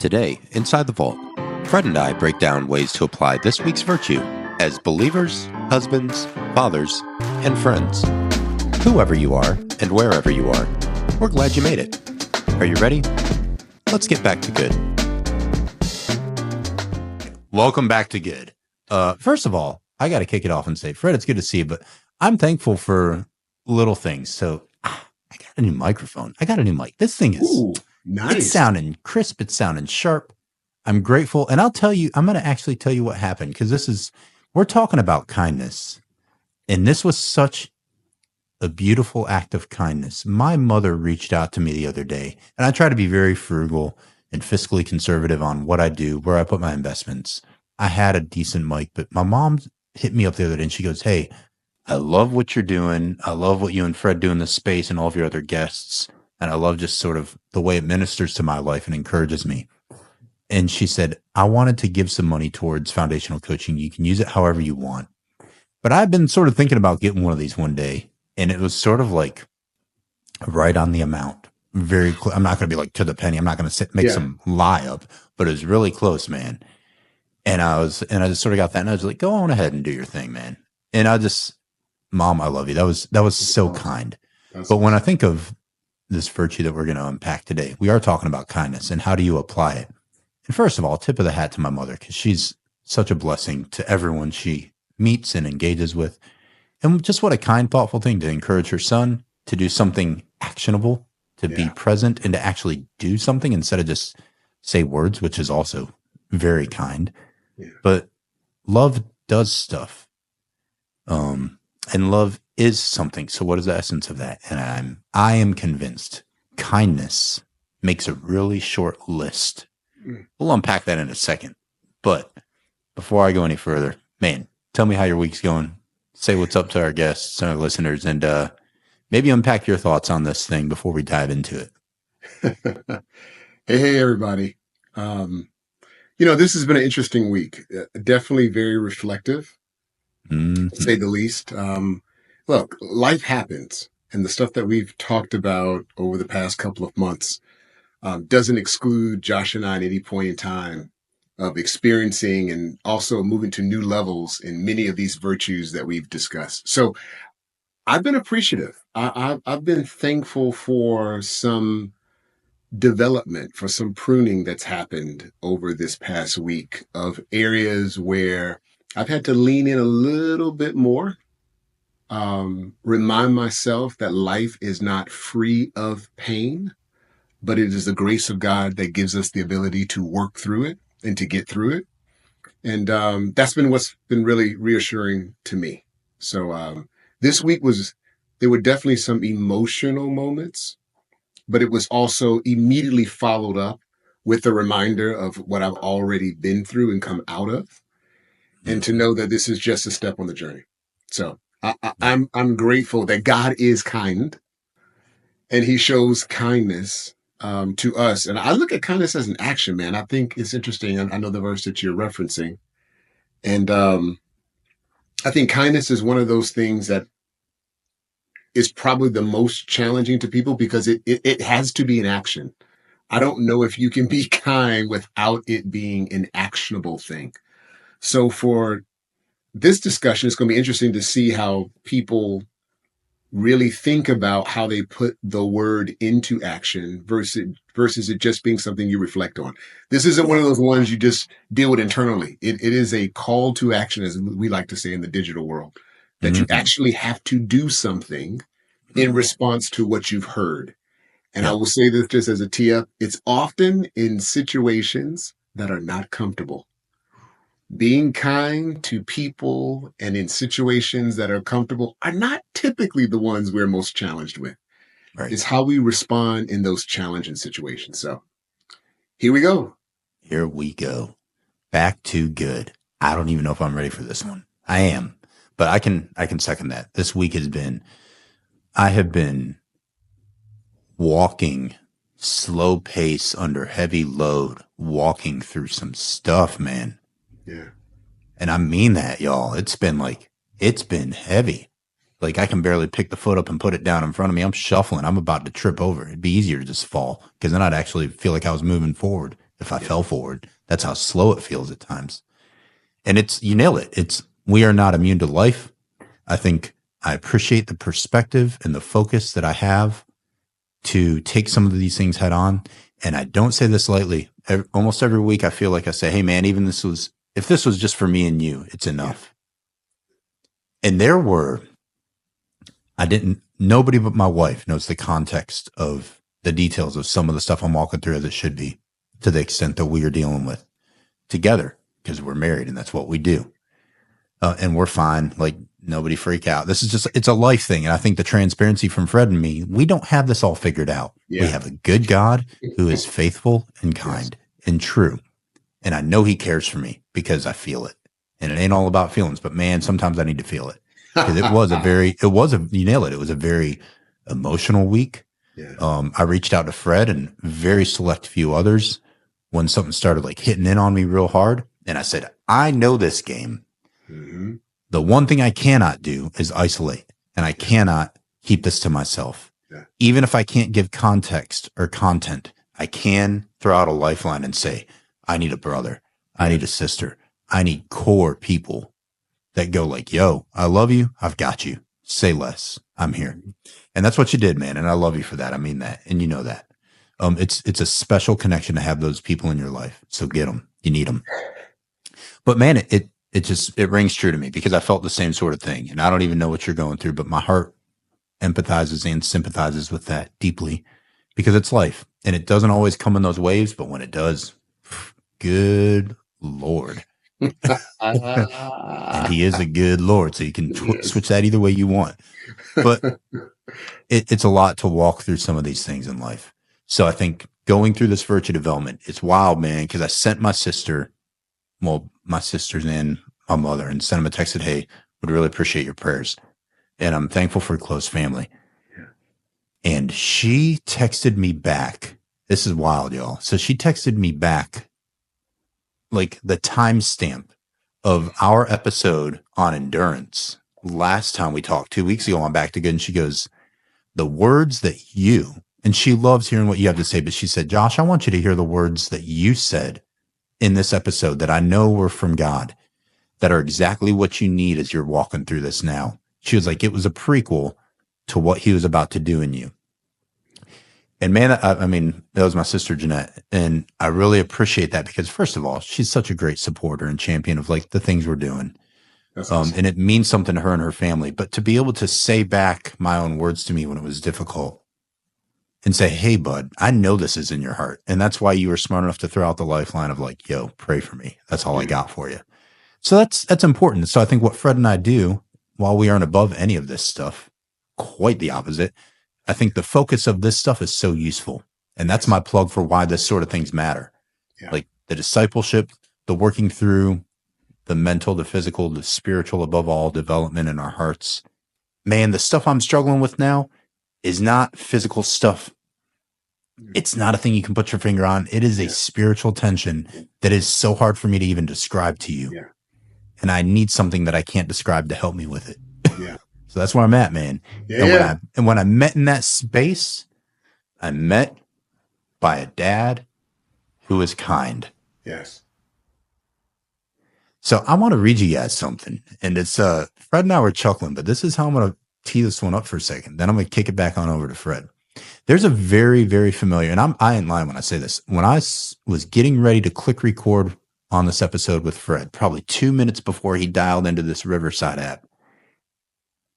Today, inside the vault, Fred and I break down ways to apply this week's virtue as believers, husbands, fathers, and friends. Whoever you are and wherever you are, we're glad you made it. Are you ready? Let's get back to good. Welcome back to good. First of all, I got to kick it off and say, Fred, it's good to see you, but I'm thankful for little things. So I got a new microphone. I got a new mic. This thing is nice. It's sounding crisp. It's sounding sharp. I'm grateful. And I'll tell you, I'm going to actually tell you what happened because we're talking about kindness. And this was such a beautiful act of kindness. My mother reached out to me the other day, and I try to be very frugal and fiscally conservative on what I do, where I put my investments. I had a decent mic, but my mom hit me up the other day and she goes, "Hey, I love what you're doing. I love what you and Fred do in this space and all of your other guests. And I love just sort of the way it ministers to my life and encourages me." And she said, "I wanted to give some money towards foundational coaching. You can use it however you want." But I've been sort of thinking about getting one of these one day. And it was sort of like right on the amount. Very close. I'm not going to be like to the penny. I'm not going to make some lie up, but it was really close, man. And I just sort of got that. And I was like, go on ahead and do your thing, man. And Mom, I love you. That was so kind. But when I think of this virtue that we're going to unpack today, we are talking about kindness and how do you apply it? And first of all, tip of the hat to my mother, because she's such a blessing to everyone she meets and engages with. And just what a kind, thoughtful thing to encourage her son to do something actionable, to be present and to actually do something instead of just say words, which is also very kind. Yeah. But love does stuff. And love is something. So what is the essence of that? And I am convinced kindness makes a really short list. We'll unpack that in a second. But before I go any further, man, tell me how your week's going. Say what's up to our guests and our listeners, and maybe unpack your thoughts on this thing before we dive into it. Hey, everybody. This has been an interesting week. Definitely very reflective, to say the least. Look, life happens, and the stuff that we've talked about over the past couple of months doesn't exclude Josh and I at any point in time of experiencing and also moving to new levels in many of these virtues that we've discussed. So I've been appreciative. I've been thankful for some development, for some pruning that's happened over this past week of areas where I've had to lean in a little bit more, remind myself that life is not free of pain, but it is the grace of God that gives us the ability to work through it and to get through it. And that's been what's been really reassuring to me. So this week there were definitely some emotional moments, but it was also immediately followed up with a reminder of what I've already been through and come out of, and to know that this is just a step on the journey. So I'm grateful that God is kind and he shows kindness to us. And I look at kindness as an action, man. I think it's interesting. I know the verse that you're referencing. And I think kindness is one of those things that is probably the most challenging to people because it has to be an action. I don't know if you can be kind without it being an actionable thing. So for this discussion, it's going to be interesting to see how people really think about how they put the word into action versus it just being something you reflect on. This isn't one of those ones you just deal with internally. It is a call to action, as we like to say in the digital world, that you actually have to do something in response to what you've heard. And I will say this just as a tee up, it's often in situations that are not comfortable. Being kind to people and in situations that are comfortable are not typically the ones we're most challenged with. Right. It's how we respond in those challenging situations. So here we go. Here we go. Back to good. I don't even know if I'm ready for this one. I am, but I can second that. This week I have been walking slow pace under heavy load, walking through some stuff, man. Yeah. And I mean that, y'all. It's been heavy. Like I can barely pick the foot up and put it down in front of me. I'm shuffling. I'm about to trip over. It'd be easier to just fall because then I'd actually feel like I was moving forward if I fell forward. That's how slow it feels at times. And you nail it. We are not immune to life. I think I appreciate the perspective and the focus that I have to take some of these things head on. And I don't say this lightly. Almost every week I feel like I say, hey man, if this was just for me and you, it's enough. And nobody but my wife knows the context of the details of some of the stuff I'm walking through as it should be, to the extent that we are dealing with together, because we're married and that's what we do. And we're fine. Like, nobody freak out. It's a life thing. And I think the transparency from Fred and me, we don't have this all figured out. Yeah. We have a good God who is faithful and kind and true. And I know he cares for me because I feel it. And it ain't all about feelings, but man, sometimes I need to feel it. Because you nailed it. It was a very emotional week. Yeah. I reached out to Fred and very select few others when something started like hitting in on me real hard. And I said, I know this game. Mm-hmm. The one thing I cannot do is isolate, and I cannot keep this to myself. Yeah. Even if I can't give context or content, I can throw out a lifeline and say, I need a brother. I need a sister. I need core people that go like, yo, I love you. I've got you. Say less. I'm here. And that's what you did, man. And I love you for that. I mean that. And you know that. It's a special connection to have those people in your life. So get them. You need them. But man, it rings true to me because I felt the same sort of thing. And I don't even know what you're going through, but my heart empathizes and sympathizes with that deeply because it's life. And it doesn't always come in those waves, but when it does, good Lord. And he is a good Lord. So you can switch that either way you want. But it's a lot to walk through some of these things in life. So I think going through this virtue development, it's wild, man, because I sent my sisters and my mother and sent them a text that, hey, would really appreciate your prayers. And I'm thankful for a close family. Yeah. And she texted me back. This is wild, y'all. So she texted me back like the timestamp of our episode on endurance. Last time we talked 2 weeks ago on Back to Good. And she goes, the words that and she loves hearing what you have to say, but she said, Josh, I want you to hear the words that you said in this episode that I know were from God, that are exactly what you need as you're walking through this now. She was like, it was a prequel to what he was about to do in you. And man, I mean, that was my sister, Jeanette. And I really appreciate that because first of all, she's such a great supporter and champion of like the things we're doing. That's awesome. And it means something to her and her family, but to be able to say back my own words to me when it was difficult and say, hey, bud, I know this is in your heart. And that's why you were smart enough to throw out the lifeline of like, yo, pray for me. That's all I got for you. So that's important. So I think what Fred and I do, while we aren't above any of this stuff, quite the opposite. I think the focus of this stuff is so useful. And that's my plug for why this sort of things matter. Yeah. Like the discipleship, the working through the mental, the physical, the spiritual, above all, development in our hearts. Man, the stuff I'm struggling with now is not physical stuff. It's not a thing you can put your finger on. It is a spiritual tension that is so hard for me to even describe to you. Yeah. And I need something that I can't describe to help me with it. Yeah. So that's where I'm at, man. Yeah. And when I met in that space, I met by a dad who is kind. Yes. So I want to read you guys something. And it's Fred and I were chuckling, but this is how I'm going to tee this one up for a second. Then I'm going to kick it back on over to Fred. There's a very, very familiar, and I ain't lying when I say this. When I was getting ready to click record on this episode with Fred, probably 2 minutes before he dialed into this Riverside app,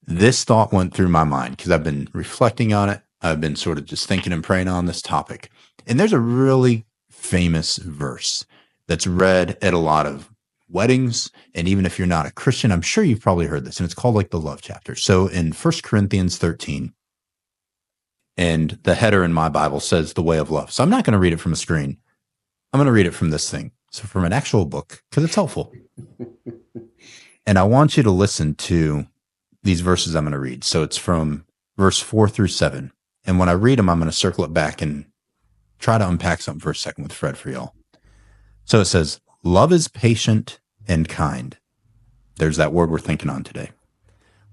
this thought went through my mind because I've been reflecting on it. I've been sort of just thinking and praying on this topic. And there's a really famous verse that's read at a lot of weddings. And even if you're not a Christian, I'm sure you've probably heard this. And it's called like the love chapter. So in 1 Corinthians 13, and the header in my Bible says the way of love. So I'm not going to read it from a screen. I'm going to read it from this thing. So from an actual book, because it's helpful. And I want you to listen to these verses I'm going to read. So it's from verse 4 through 7. And when I read them, I'm going to circle it back and try to unpack something for a second with Fred for y'all. So it says, love is patient and kind. There's that word we're thinking on today.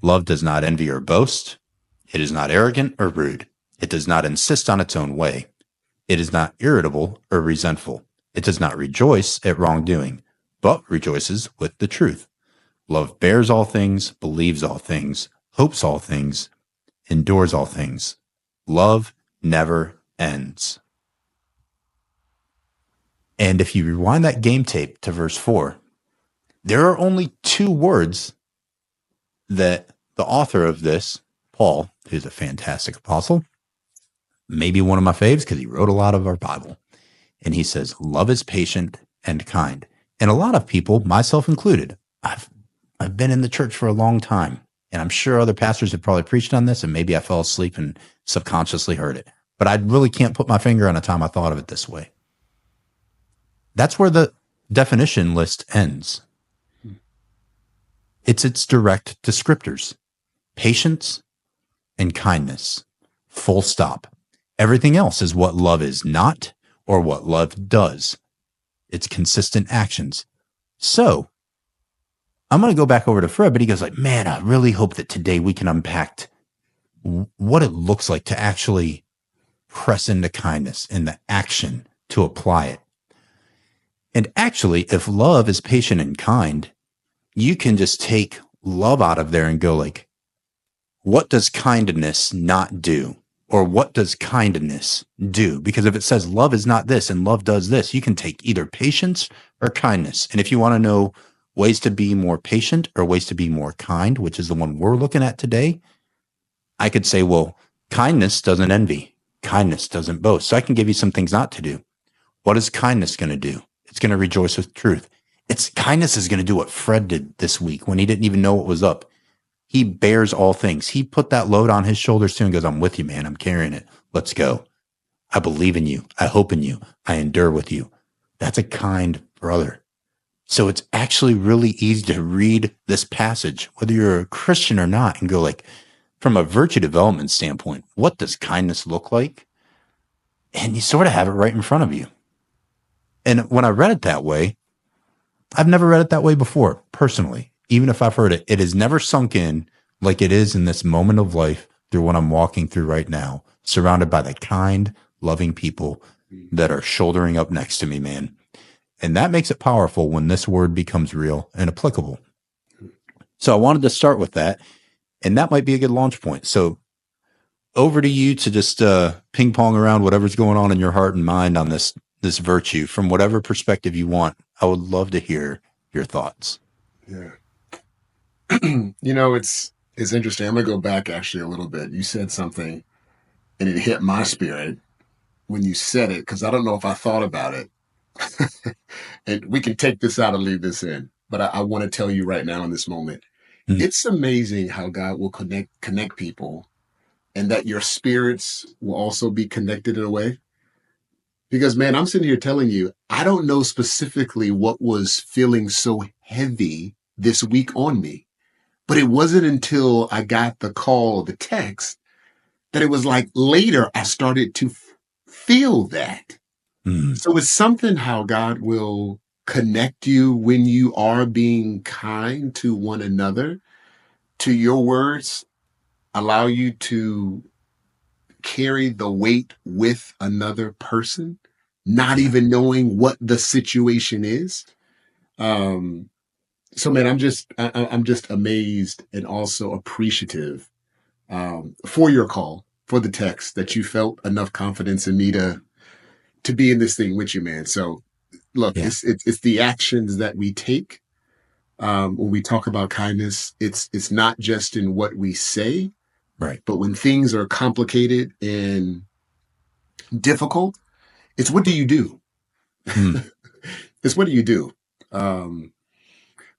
Love does not envy or boast. It is not arrogant or rude. It does not insist on its own way. It is not irritable or resentful. It does not rejoice at wrongdoing, but rejoices with the truth. Love bears all things, believes all things, hopes all things, endures all things. Love never ends. And if you rewind that game tape to verse 4, there are only 2 words that the author of this, Paul, who's a fantastic apostle, maybe one of my faves because he wrote a lot of our Bible. And he says, love is patient and kind. And a lot of people, myself included, I've been in the church for a long time, and I'm sure other pastors have probably preached on this, and maybe I fell asleep and subconsciously heard it. But I really can't put my finger on a time I thought of it this way. That's where the definition list ends. It's its direct descriptors: patience and kindness. Full stop. Everything else is what love is not, or what love does. It's consistent actions. So I'm going to go back over to Fred, but he goes like, man, I really hope that today we can unpack what it looks like to actually press into kindness and the action to apply it. And actually, if love is patient and kind, you can just take love out of there and go like, what does kindness not do? Or what does kindness do? Because if it says love is not this and love does this, you can take either patience or kindness. And if you want to know ways to be more patient or ways to be more kind, which is the one we're looking at today, I could say, well, kindness doesn't envy. Kindness doesn't boast. So I can give you some things not to do. What is kindness going to do? It's going to rejoice with truth. Kindness is going to do what Fred did this week when he didn't even know what was up. He bears all things. He put that load on his shoulders too and goes, I'm with you, man. I'm carrying it. Let's go. I believe in you. I hope in you. I endure with you. That's a kind brother. So it's actually really easy to read this passage, whether you're a Christian or not, and go like, from a virtue development standpoint, what does kindness look like? And you sort of have it right in front of you. And when I read it that way, I've never read it that way before, personally. Even if I've heard it, it has never sunk in like it is in this moment of life through what I'm walking through right now, surrounded by the kind, loving people that are shouldering up next to me, man. And that makes it powerful when this word becomes real and applicable. So I wanted to start with that, and that might be a good launch point. So over to you to just ping pong around whatever's going on in your heart and mind on this virtue from whatever perspective you want. I would love to hear your thoughts. Yeah. It's interesting. I'm going to go back actually a little bit. You said something and it hit my spirit when you said it, because I don't know if I thought about it. And we can take this out and leave this in, but I want to tell you right now in this moment, It's amazing how God will connect people, and that your spirits will also be connected in a way. Because, man, I'm sitting here telling you, I don't know specifically what was feeling so heavy this week on me. But it wasn't until I got the call, the text, that it was like later I started to feel that. So it's something how God will connect you when you are being kind to one another, to your words, allow you to carry the weight with another person, not even knowing what the situation is. So, man, I'm just amazed and also appreciative for your call, for the text, that you felt enough confidence in me to be in this thing with you, man. So, look, it's the actions that we take when we talk about kindness. It's not just in what we say, right? But when things are complicated and difficult, it's what do you do? It's what do you do?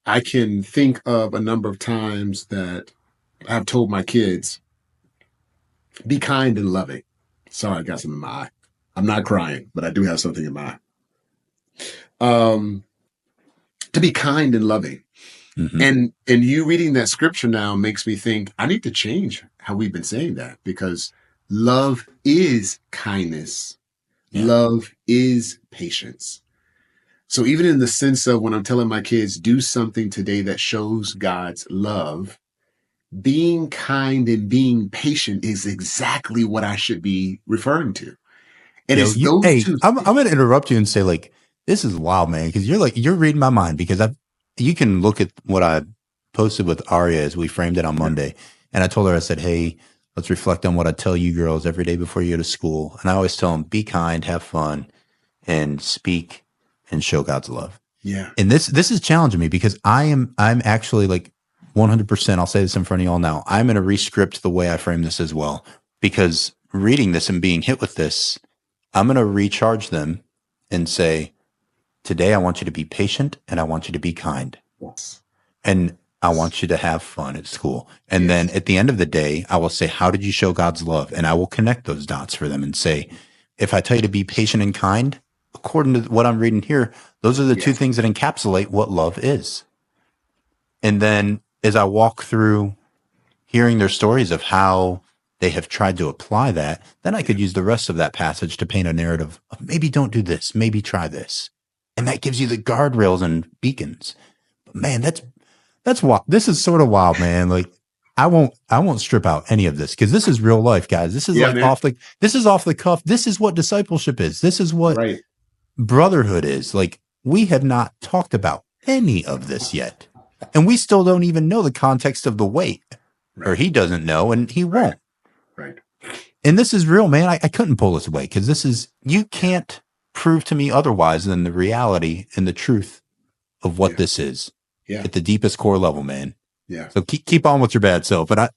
I can think of a number of times that I've told my kids, be kind and loving. Sorry, I got something in my eye. I'm not crying, but I do have something in my eye. To be kind and loving. And you reading that scripture now makes me think I need to change how we've been saying that, because love is kindness. Yeah. Love is patience. So even in the sense of when I'm telling my kids, do something today that shows God's love, being kind and being patient is exactly what I should be referring to. And it's those two. I'm going to interrupt you and say, like, This is wild, man. Because you're reading my mind. Because you can look at what I posted with Aria as we framed it on Monday, and I told her, I said, "Hey, let's reflect on what I tell you girls every day before you go to school." And I always tell them, be kind, have fun, and speak and show God's love. Yeah. And this is challenging me because I'm actually like 100%. I'll say this in front of y'all now. I'm going to re-script the way I frame this as well, because reading this and being hit with this, I'm going to recharge them and say, today I want you to be patient and I want you to be kind. Yes. And I want you to have fun at school. And then at the end of the day, I will say, how did you show God's love? And I will connect those dots for them and say, if I tell you to be patient and kind, according to what I'm reading here, those are the two things that encapsulate what love is. And then as I walk through hearing their stories of how they have tried to apply that, then I could use the rest of that passage to paint a narrative of maybe don't do this, maybe try this. And that gives you the guardrails and beacons. But man, that's wild. This is sort of wild, man. Like I won't strip out any of this because this is real life, guys. This is this is off the cuff. This is what discipleship is. This is what brotherhood is. Like we have not talked about any of this yet. And we still don't even know the context of the weight, or he doesn't know and he won't. Right. And this is real, man. I couldn't pull this away because you can't prove to me otherwise than the reality and the truth of what this is at the deepest core level, man. Yeah. So keep on with your bad self. But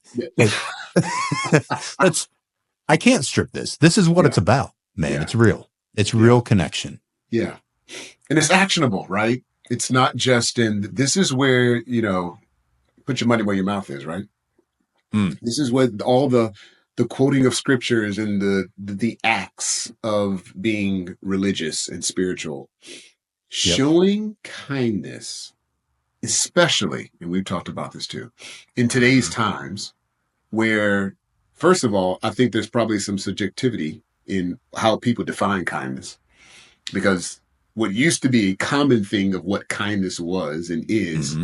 I can't strip this. This is what it's about, man. Yeah. It's real. It's real connection. Yeah. And it's actionable, right? It's not just this is where, put your money where your mouth is, right? This is where all the quoting of scriptures and the acts of being religious and spiritual, showing kindness, especially, and we've talked about this too, in today's times where, first of all, I think there's probably some subjectivity in how people define kindness, because what used to be a common thing of what kindness was and is,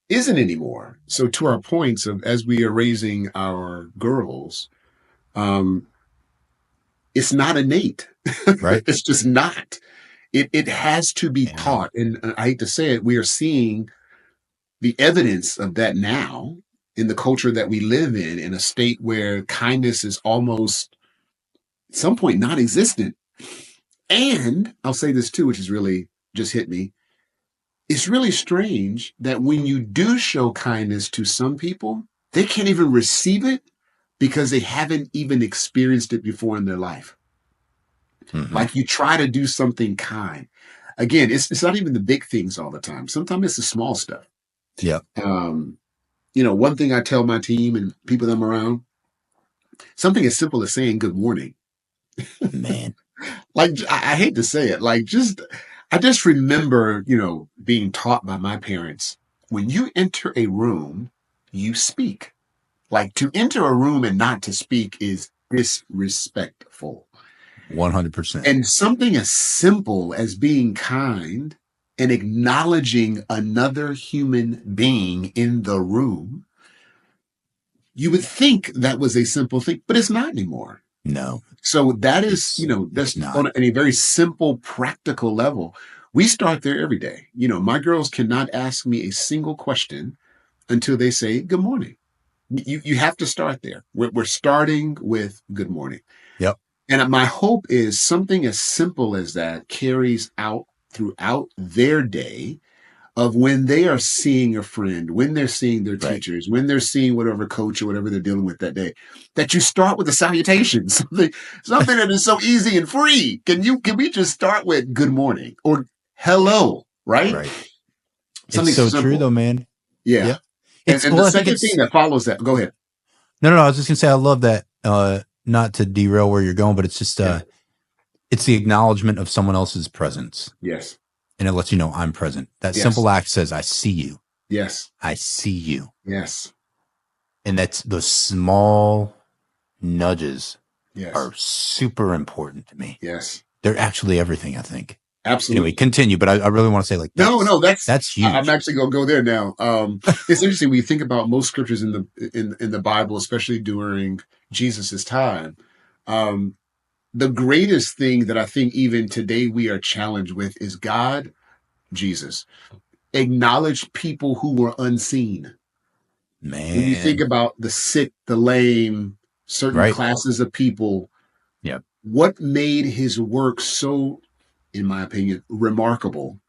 isn't anymore. So to our points of, as we are raising our girls, it's not innate, right? It's just not. It has to be taught. And I hate to say it, we are seeing the evidence of that now in the culture that we live in a state where kindness is almost at some point non-existent. And I'll say this too, which has really just hit me. It's really strange that when you do show kindness to some people, they can't even receive it because they haven't even experienced it before in their life. Like you try to do something kind. Again, it's not even the big things all the time. Sometimes it's the small stuff. Yeah. One thing I tell my team and people that I'm around, something as simple as saying good morning. Man. Like, I hate to say it, I just remember, being taught by my parents, when you enter a room, you speak. Like, to enter a room and not to speak is disrespectful. 100%. And something as simple as being kind and acknowledging another human being in the room, you would think that was a simple thing, but it's not anymore. No. So that is, that's on a very simple, practical level. We start there every day. My girls cannot ask me a single question until they say good morning. You have to start there. We're starting with good morning. Yep. And my hope is something as simple as that carries out throughout their day, of when they are seeing a friend, when they're seeing their teachers, when they're seeing whatever coach or whatever they're dealing with that day, that you start with a salutation, something that is so easy and free. Can we just start with good morning or hello, right? Right. Something it's so simple. True though, man. Yeah. And the second thing that follows that, go ahead. No, I was just gonna say, I love that, not to derail where you're going, but it's just, it's the acknowledgement of someone else's presence. Yes. And it lets you know I'm present. That simple act says, I see you. Yes. I see you. Yes. And that's those small nudges are super important to me. Yes. They're actually everything, I think. Absolutely. Anyway, continue, but I really want to say that's huge. I'm actually going to go there now. It's interesting when you think about most scriptures in the Bible, especially during Jesus's time. the greatest thing that I think even today we are challenged with is God, Jesus, acknowledge people who were unseen. When you think Man. about the sick, the lame, certain Right. classes of people, Yep. what made his work so, in my opinion, remarkable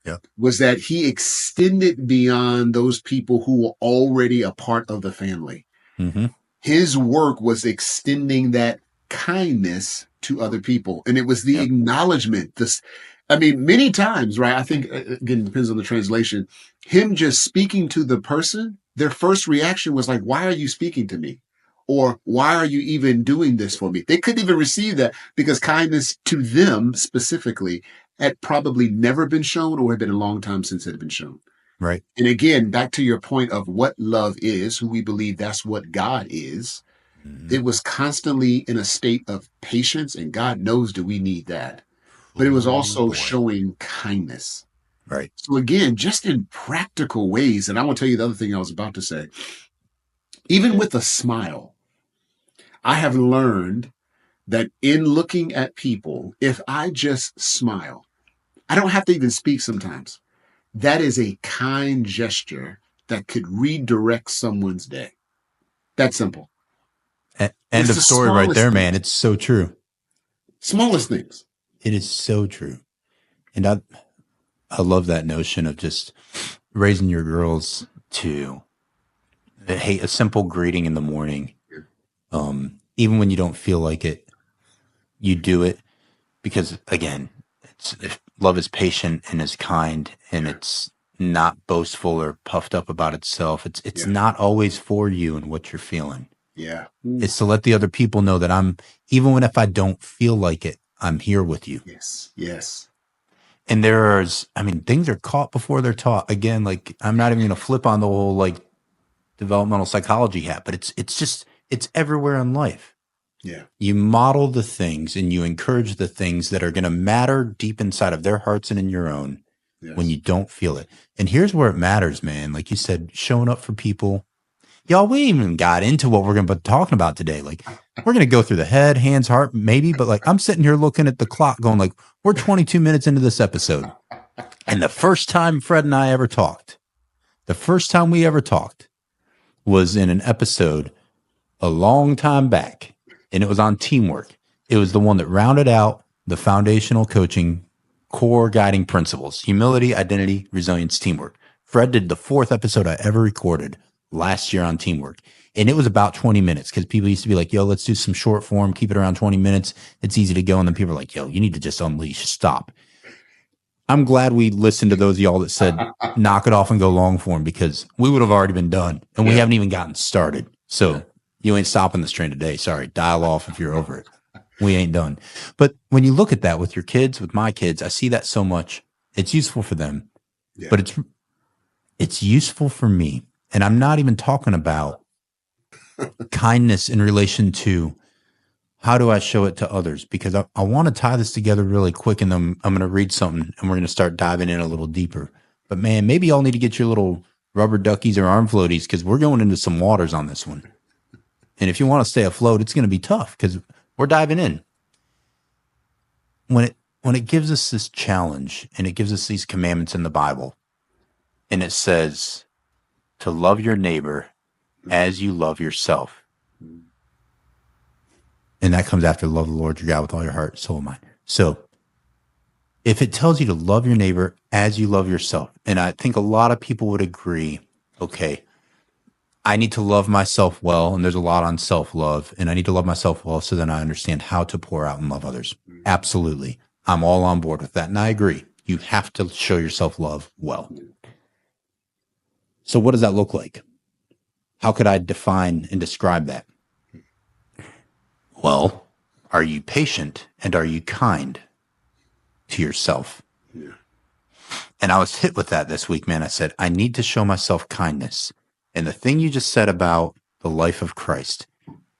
Yep. was that he extended beyond those people who were already a part of the family. Mm-hmm. His work was extending that kindness to other people. And it was the Yep. acknowledgement. I mean, many times, right? I think, again, depends on the translation. Him just speaking to the person, their first reaction was like, why are you speaking to me? Or why are you even doing this for me? They couldn't even receive that because kindness to them specifically had probably never been shown or had been a long time since it had been shown. Right. And again, back to your point of what love is, who we believe that's what God is, Mm-hmm. it was constantly in a state of patience, and God knows that we need that. But it was Oh, also boy. showing kindness. Right. So again, just in practical ways, and I want to tell you the other thing I was about to say, even with a smile, I have learned that in looking at people, if I just smile, I don't have to even speak sometimes. That is a kind gesture that could redirect someone's day. That's simple. End It's of the story right smallest there, things. man. It's so true. Smallest things. It is so true. And I love that notion of just raising your girls to, hey, a simple greeting in the morning. Even when you don't feel like it, you do it because, again, love is patient and is kind, and it's not boastful or puffed up about itself. It's Yeah. not always for you and what you're feeling. Yeah. It's to let the other people know that even if I don't feel like it, I'm here with you. Yes. Yes. And things are caught before they're taught. Again, like, I'm not even going to flip on the whole like developmental psychology hat, but it's everywhere in life. Yeah. You model the things and you encourage the things that are going to matter deep inside of their hearts and in your own when you don't feel it. And here's where it matters, man. Like you said, showing up for people. Y'all, we even got into what we're going to be talking about today. Like, we're going to go through the head, hands, heart, maybe, but like, I'm sitting here looking at the clock going like, we're 22 minutes into this episode. And the first time Fred and I ever talked, was in an episode a long time back, and it was on teamwork. It was the one that rounded out the foundational coaching core guiding principles: humility, identity, resilience, teamwork. Fred did the 4th episode I ever recorded last year on teamwork. And it was about 20 minutes because people used to be like, yo, let's do some short form, keep it around 20 minutes. It's easy to go. And then people are like, yo, you need to just unleash, stop. I'm glad we listened to those of y'all that said, knock it off and go long form, because we would have already been done and we haven't even gotten started. So you ain't stopping this train today. Sorry. Dial off if you're over it. We ain't done. But when you look at that with your kids, with my kids, I see that so much. It's useful for them, but it's useful for me. And I'm not even talking about kindness in relation to how do I show it to others, because I want to tie this together really quick, and then I'm going to read something and we're going to start diving in a little deeper. But man, maybe y'all need to get your little rubber duckies or arm floaties, because we're going into some waters on this one. And if you want to stay afloat, it's going to be tough because we're diving in. When it gives us this challenge and it gives us these commandments in the Bible, and it says to love your neighbor as you love yourself. And that comes after love the Lord your God with all your heart, soul, and mind. So if it tells you to love your neighbor as you love yourself, and I think a lot of people would agree, okay, I need to love myself well, and there's a lot on self-love, and I need to love myself well so then I understand how to pour out and love others. Absolutely. I'm all on board with that, and I agree. You have to show yourself love well. So what does that look like? How could I define and describe that? Well, are you patient and are you kind to yourself? Yeah. And I was hit with that this week, man. I said, I need to show myself kindness. And the thing you just said about the life of Christ,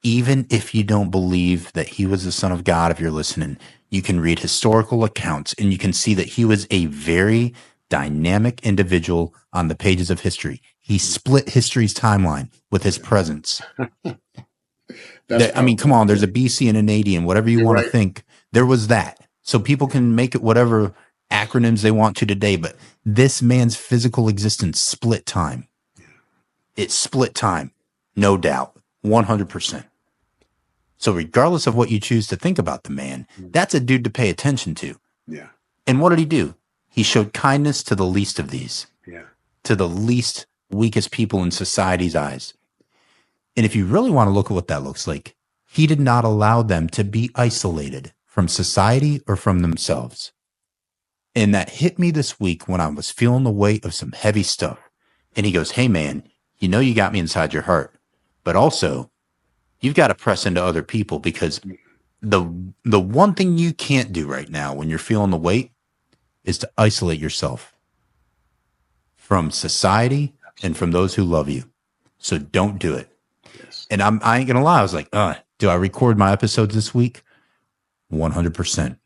even if you don't believe that he was the Son of God, if you're listening, you can read historical accounts and you can see that he was a very dynamic individual on the pages of history. He split history's timeline with his presence. That's I mean, come powerful. on, there's a BC and an AD and whatever you You're want to right. think. There was that. So people can make it whatever acronyms they want to today, but this man's physical existence split time. It split time, no doubt, 100%. So regardless of what you choose to think about the man, that's a dude to pay attention to. Yeah. And what did he do? He showed kindness to the least of these, Yeah. to the least weakest people in society's eyes. And if you really want to look at what that looks like, he did not allow them to be isolated from society or from themselves. And that hit me this week when I was feeling the weight of some heavy stuff. And he goes, hey man, you know you got me inside your heart, but also you've got to press into other people, because the one thing you can't do right now when you're feeling the weight is to isolate yourself from society and from those who love you. So don't do it. Yes. And I ain't gonna lie, I was like, do I record my episodes this week? 100%.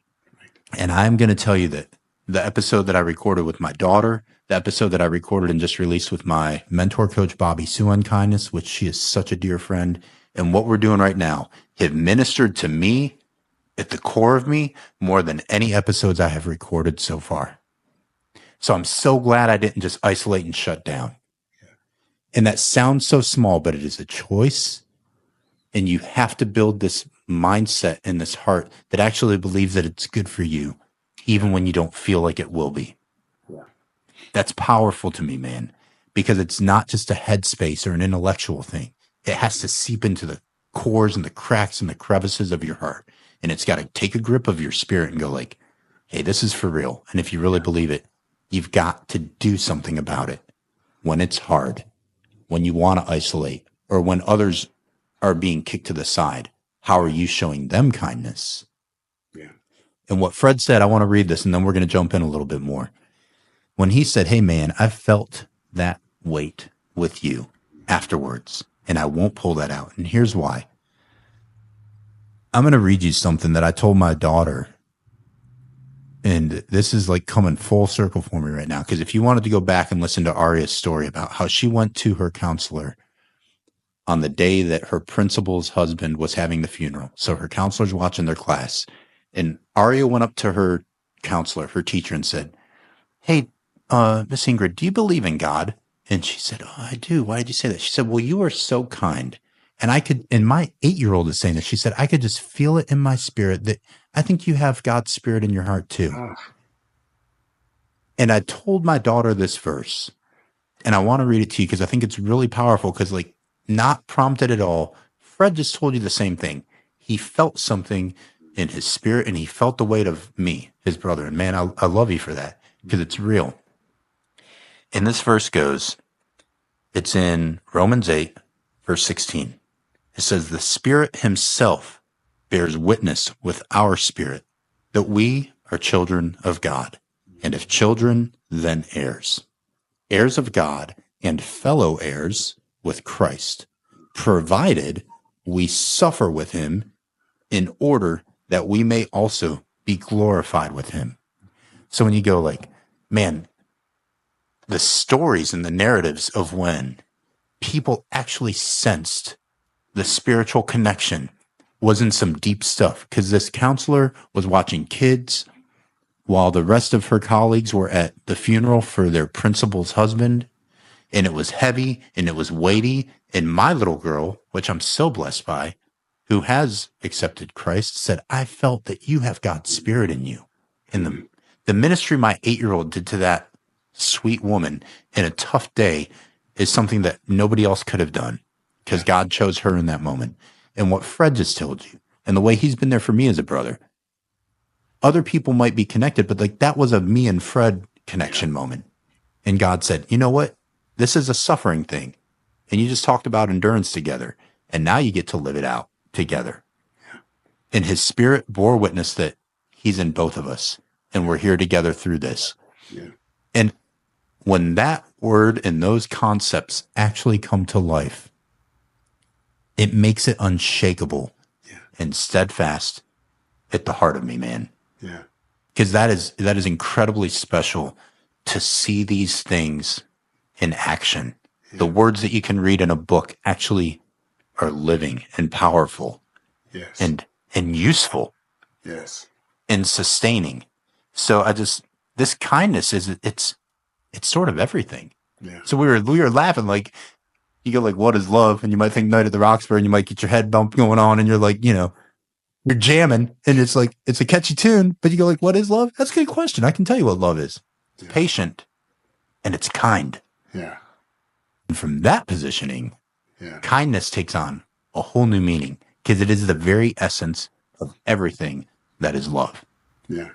And I'm gonna tell you that the episode that I recorded with my daughter, the episode that I recorded and just released with my mentor coach, Bobby Sue on kindness, which she is such a dear friend, and what we're doing right now have ministered to me at the core of me more than any episodes I have recorded so far. So I'm so glad I didn't just isolate and shut down. And that sounds so small, but it is a choice. And you have to build this mindset and this heart that actually believes that it's good for you, even when you don't feel like it will be. Yeah. That's powerful to me, man, because it's not just a headspace or an intellectual thing. It has to seep into the cores and the cracks and the crevices of your heart. And it's got to take a grip of your spirit and go like, hey, this is for real. And if you really believe it, you've got to do something about it when it's hard, when you want to isolate, or when others are being kicked to the side. How are you showing them kindness? Yeah. And what Fred said, I want to read this and then we're going to jump in a little bit more. When he said, hey man, I felt that weight with you afterwards, and I won't pull that out. And here's why. I'm going to read you something that I told my daughter. And this is like coming full circle for me right now. Because if you wanted to go back and listen to Aria's story about how she went to her counselor on the day that her principal's husband was having the funeral. So her counselor's watching their class. And Aria went up to her counselor, her teacher, and said, hey, Miss Ingrid, do you believe in God? And she said, oh, I do. Why did you say that? She said, well, you are so kind. And I could, and my 8-year-old is saying that. She said, I could just feel it in my spirit that I think you have God's spirit in your heart too. And I told my daughter this verse, and I want to read it to you because I think it's really powerful, because like, not prompted at all. Fred just told you the same thing. He felt something in his spirit, and he felt the weight of me, his brother. And man, I love you for that, because it's real. And this verse goes, it's in Romans 8, verse 16. It says, the Spirit himself bears witness with our spirit that we are children of God. And if children, then heirs. Heirs of God and fellow heirs with Christ, provided we suffer with him in order that we may also be glorified with him. So when you go like, man, the stories and the narratives of when people actually sensed the spiritual connection was in some deep stuff, because this counselor was watching kids while the rest of her colleagues were at the funeral for their principal's husband. And it was heavy and it was weighty. And my little girl, which I'm so blessed by, who has accepted Christ, said, I felt that you have God's spirit in you. And the ministry my 8-year-old did to that sweet woman in a tough day is something that nobody else could have done, because God chose her in that moment. And what Fred just told you, and the way he's been there for me as a brother, other people might be connected, but like that was a me and Fred connection moment. And God said, you know what? This is a suffering thing. And you just talked about endurance together. And now you get to live it out together. And his spirit bore witness that he's in both of us. And we're here together through this. Yeah. And when that word and those concepts actually come to life, it makes it unshakable and steadfast at the heart of me, man. Yeah. Because that is incredibly special to see these things in action. The words that you can read in a book actually are living and powerful Yes. and useful Yes. and sustaining. So this kindness it's sort of everything. Yeah. So we were laughing, like, you go like, what is love? And you might think Night at the Roxbury, and you might get your head bump going on, and you're like, you're jamming, and it's like, it's a catchy tune, but you go like, what is love? That's a good question. I can tell you what love is. It's patient and it's kind. Yeah. And from that positioning, Yeah. kindness takes on a whole new meaning, because it is the very essence of everything that is love. Yeah.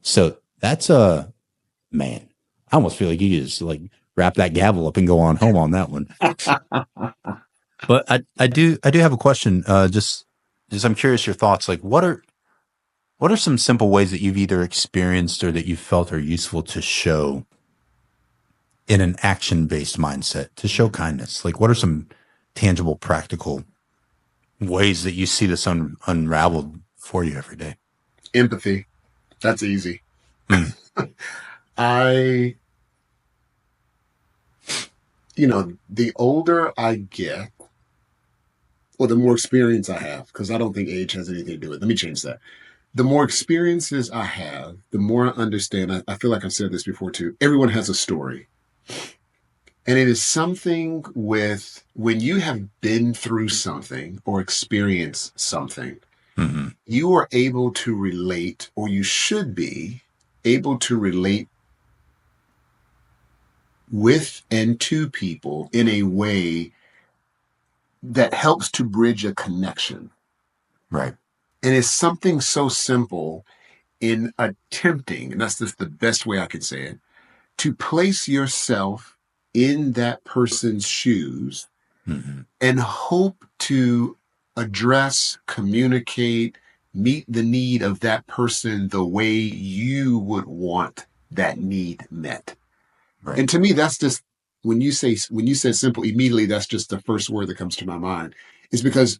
So that's man, I almost feel like you just like wrap that gavel up and go on home on that one. But I do have a question. Just I'm curious your thoughts. Like, what are some simple ways that you've either experienced or that you felt are useful to show in an action-based mindset to show kindness? Like, what are some tangible, practical ways that you see this unraveled for you every day? Empathy. That's easy. The older I get, or the more experience I have, because I don't think age has anything to do with it. Let me change that. The more experiences I have, the more I understand. I feel like I've said this before too. Everyone has a story. And it is something with when you have been through something or experienced something, you are able to relate, or you should be able to relate with and to people in a way that helps to bridge a connection. Right. And it's something so simple in attempting, and that's just the best way I can say it, to place yourself in that person's shoes and hope to address, communicate, meet the need of that person the way you would want that need met. Right. And to me, that's just, when you said simple, immediately that's just the first word that comes to my mind, is because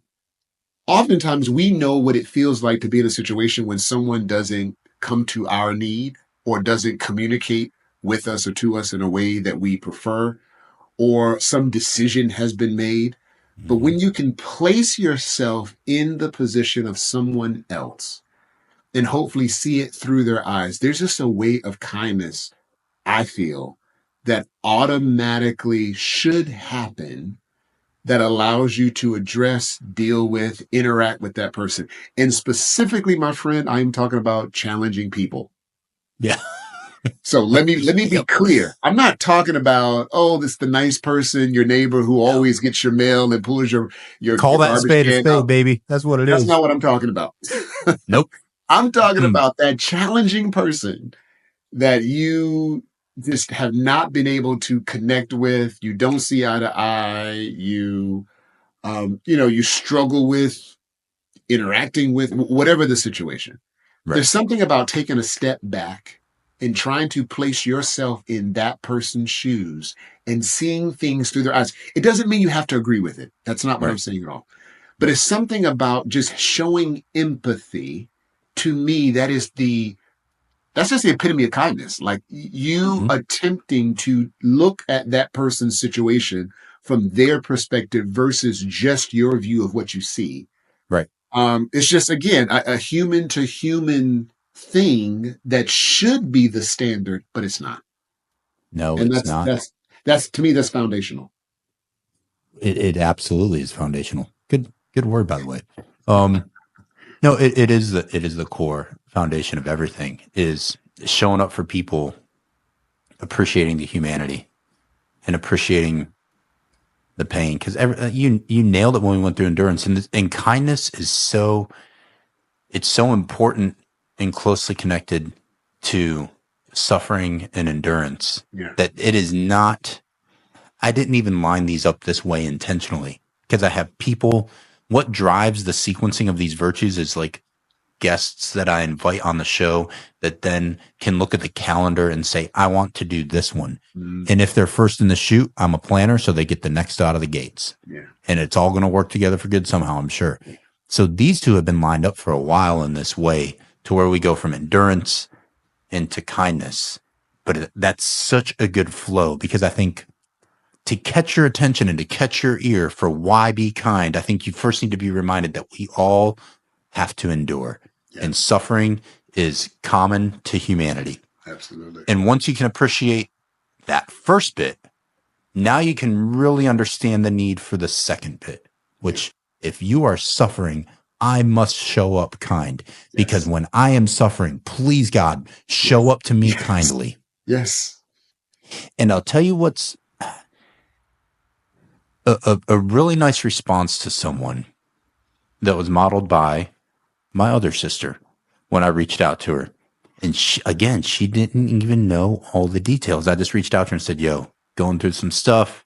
oftentimes we know what it feels like to be in a situation when someone doesn't come to our need or doesn't communicate with us or to us in a way that we prefer, or some decision has been made. But when you can place yourself in the position of someone else and hopefully see it through their eyes, there's just a way of kindness, I feel, that automatically should happen, that allows you to address, deal with, interact with that person. And specifically, my friend, I'm talking about challenging people. Yeah. So let me be clear. I'm not talking about, this the nice person, your neighbor who always gets your mail and pulls your Call that garbage spade a can spade, out. baby. That's what it is. That's not what I'm talking about. Nope. I'm talking about that challenging person that you just have not been able to connect with. You don't see eye to eye. You struggle with interacting with, whatever the situation. Right. There's something about taking a step back and trying to place yourself in that person's shoes and seeing things through their eyes. It doesn't mean you have to agree with it. That's not what I'm saying at all. But it's something about just showing empathy. To me, that's just the epitome of kindness. Like you attempting to look at that person's situation from their perspective versus just your view of what you see. Right. It's just, again, a human to human thing that should be the standard, but it's not. No, And it's not. That's to me, that's foundational. It absolutely is foundational. Good word, by the way. No, it is the core foundation of everything, is showing up for people, appreciating the humanity and appreciating the pain. Because you nailed it when we went through endurance, and kindness is so important and closely connected to suffering and endurance, that it is not. I didn't even line these up this way intentionally, because I have people. What drives the sequencing of these virtues is like guests that I invite on the show that then can look at the calendar and say, I want to do this one. And if they're first in the chute, I'm a planner, so they get the next out of the gates. Yeah. And it's all going to work together for good somehow, I'm sure. So these two have been lined up for a while in this way, to where we go from endurance into kindness. But that's such a good flow, because I think to catch your attention and to catch your ear for why be kind, I think you first need to be reminded that we all have to endure. Yeah. And suffering is common to humanity. Absolutely. And once you can appreciate that first bit, now you can really understand the need for the second bit, which if you are suffering, I must show up kind. Because when I am suffering, please God, show up to me kindly. Yes. And I'll tell you what's a really nice response to someone that was modeled by my other sister when I reached out to her. And she didn't even know all the details. I just reached out to her and said, yo, going through some stuff,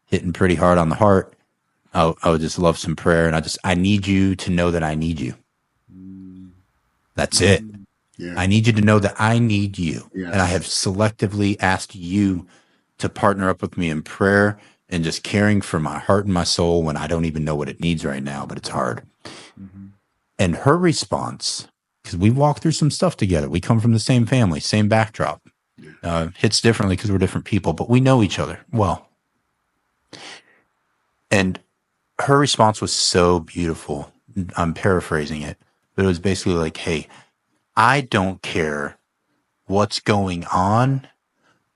hitting pretty hard on the heart. I would just love some prayer. And I need you to know that I need you. That's it. Yeah. I need you to know that I need you. Yes. And I have selectively asked you to partner up with me in prayer and just caring for my heart and my soul when I don't even know what it needs right now, but it's hard. Mm-hmm. And her response, because we walked through some stuff together. We come from the same family, same backdrop. Hits differently because we're different people, but we know each other well. And her response was so beautiful. I'm paraphrasing it, but it was basically like, hey, I don't care what's going on,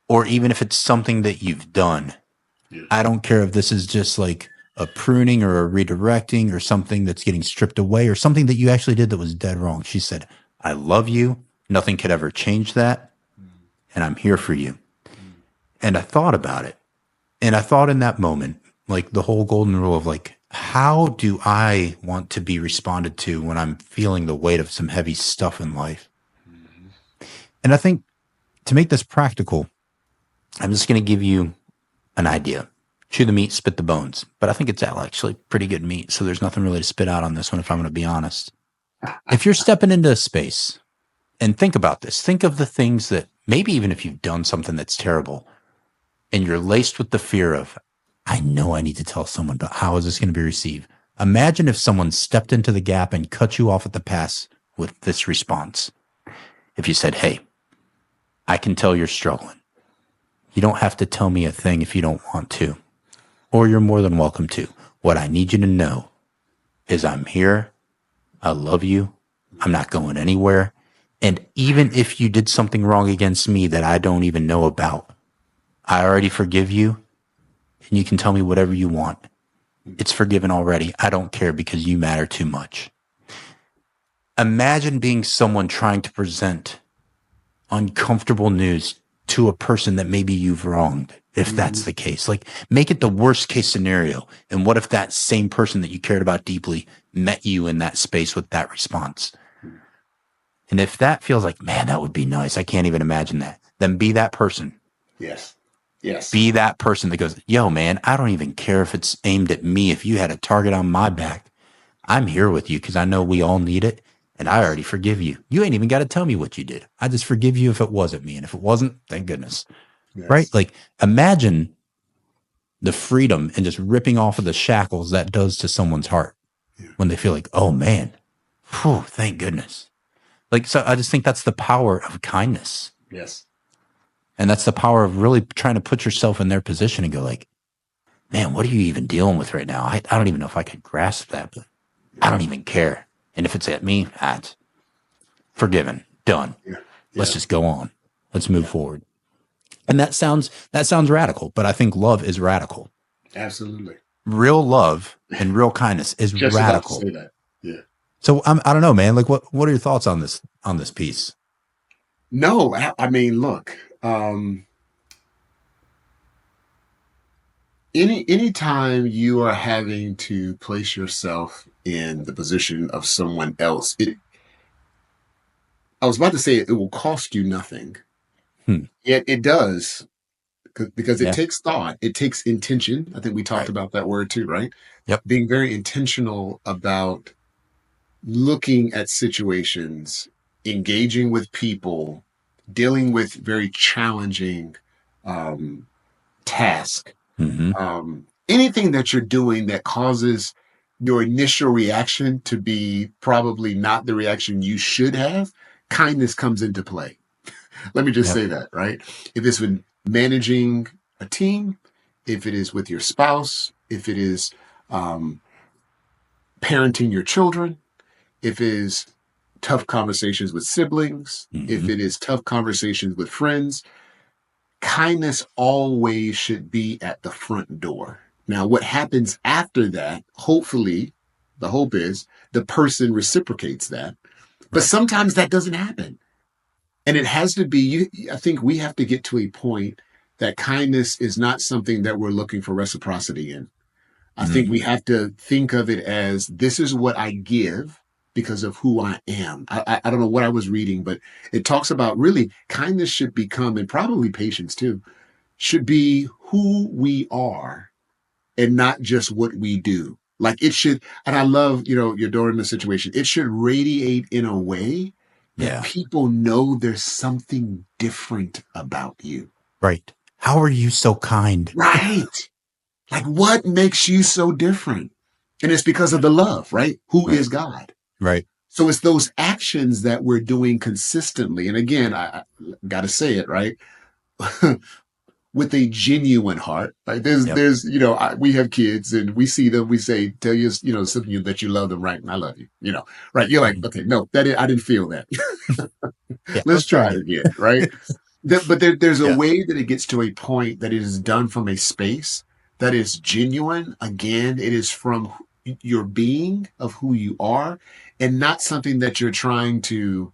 or even if it's something that you've done. Yeah. I don't care if this is just like a pruning or a redirecting or something that's getting stripped away or something that you actually did that was dead wrong. She said, I love you. Nothing could ever change that. And I'm here for you. And I thought about it. And I thought in that moment, like the whole golden rule of like, how do I want to be responded to when I'm feeling the weight of some heavy stuff in life? Mm-hmm. And I think to make this practical, I'm just going to give you an idea. Chew the meat, spit the bones. But I think it's actually pretty good meat, so there's nothing really to spit out on this one if I'm going to be honest. If you're stepping into a space, and think about this, think of the things that maybe even if you've done something that's terrible, and you're laced with the fear of, I know I need to tell someone, but how is this going to be received? Imagine if someone stepped into the gap and cut you off at the pass with this response. If you said, hey, I can tell you're struggling. You don't have to tell me a thing if you don't want to, or you're more than welcome to. What I need you to know is I'm here. I love you. I'm not going anywhere. And even if you did something wrong against me that I don't even know about, I already forgive you. And you can tell me whatever you want. It's forgiven already. I don't care because you matter too much. Imagine being someone trying to present uncomfortable news to a person that maybe you've wronged, if that's the case. Like, make it the worst case scenario. And what if that same person that you cared about deeply met you in that space with that response? And if that feels like, man, that would be nice, I can't even imagine that, then be that person. Yes. Yes. Be that person that goes, yo, man, I don't even care if it's aimed at me. If you had a target on my back, I'm here with you because I know we all need it. And I already forgive you. You ain't even got to tell me what you did. I just forgive you if it wasn't me. And if it wasn't, thank goodness. Yes. Right? Like, imagine the freedom and just ripping off of the shackles that does to someone's heart when they feel like, oh, man, whew, thank goodness. Like, so I just think that's the power of kindness. Yes. And that's the power of really trying to put yourself in their position and go like, man, what are you even dealing with right now? I don't even know if I could grasp that, but I don't even care. And if it's at me, that's forgiven, done. Yeah. Let's just go on. Let's move forward. And that sounds radical, but I think love is radical. Absolutely. Real love and real kindness is just radical. About to say that. Yeah. So I don't know, man. Like, what are your thoughts on this piece? No, I mean, look. Anytime you are having to place yourself in the position of someone else, I was about to say it will cost you nothing. Yet it does, because it takes thought, it takes intention. I think we talked about that word too, right? Yep. Being very intentional about looking at situations, engaging with people, dealing with very challenging tasks. Mm-hmm. Anything that you're doing that causes your initial reaction to be probably not the reaction you should have, kindness comes into play. Let me just say that, right? If it's been managing a team, if it is with your spouse, if it is parenting your children, if it is tough conversations with siblings, if it is tough conversations with friends, kindness always should be at the front door. Now, what happens after that, hopefully, the hope is the person reciprocates that. But sometimes that doesn't happen. And it has to be, I think we have to get to a point that kindness is not something that we're looking for reciprocity in. I think we have to think of it as this is what I give because of who I am. I don't know what I was reading, but it talks about really kindness should become, and probably patience too, should be who we are and not just what we do. Like it should, and I love, you're during the situation, it should radiate in a way that people know there's something different about you. Right. How are you so kind? Right. Like what makes you so different? And it's because of the love, right? Who is God? Right. So it's those actions that we're doing consistently. And again, I got to say it, right? With a genuine heart. Like there's, we have kids and we see them, we say, tell you, something that you love them, right? And I love you, right? You're like, okay, no, I didn't feel that. Let's try it again, right? But there's a way that it gets to a point that it is done from a space that is genuine. Again, it is from your being of who you are and not something that you're trying to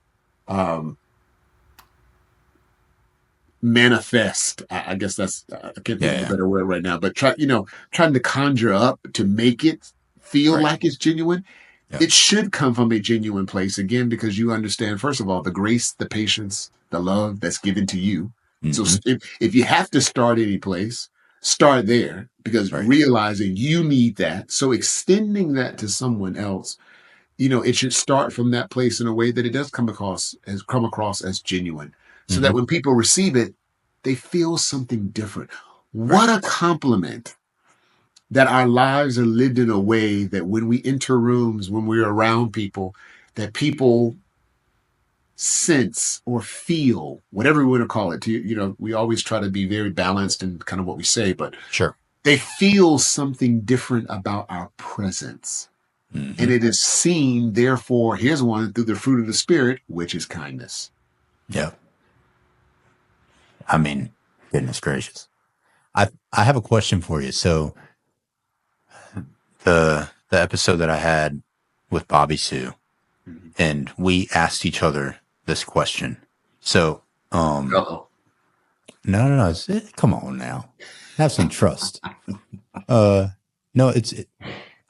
manifest. I guess that's, I can't think of a better word right now, but trying to conjure up to make it feel like it's genuine. It should come from a genuine place, again, because you understand, first of all, the grace, the patience, the love that's given to you. So if you have to start any place, start there, because realizing you need that. So extending that to someone else, it should start from that place in a way that it does come across as genuine, so that when people receive it, they feel something different. What a compliment that our lives are lived in a way that when we enter rooms, when we're around people, that people sense or feel, whatever we want to call it. We always try to be very balanced in kind of what we say, but they feel something different about our presence. And it is seen, therefore, here's one, through the fruit of the Spirit, which is kindness. Yeah. I mean, goodness gracious. I have a question for you. So the episode that I had with Bobby Sue, and we asked each other this question. So, no. Come on now, have some trust. No,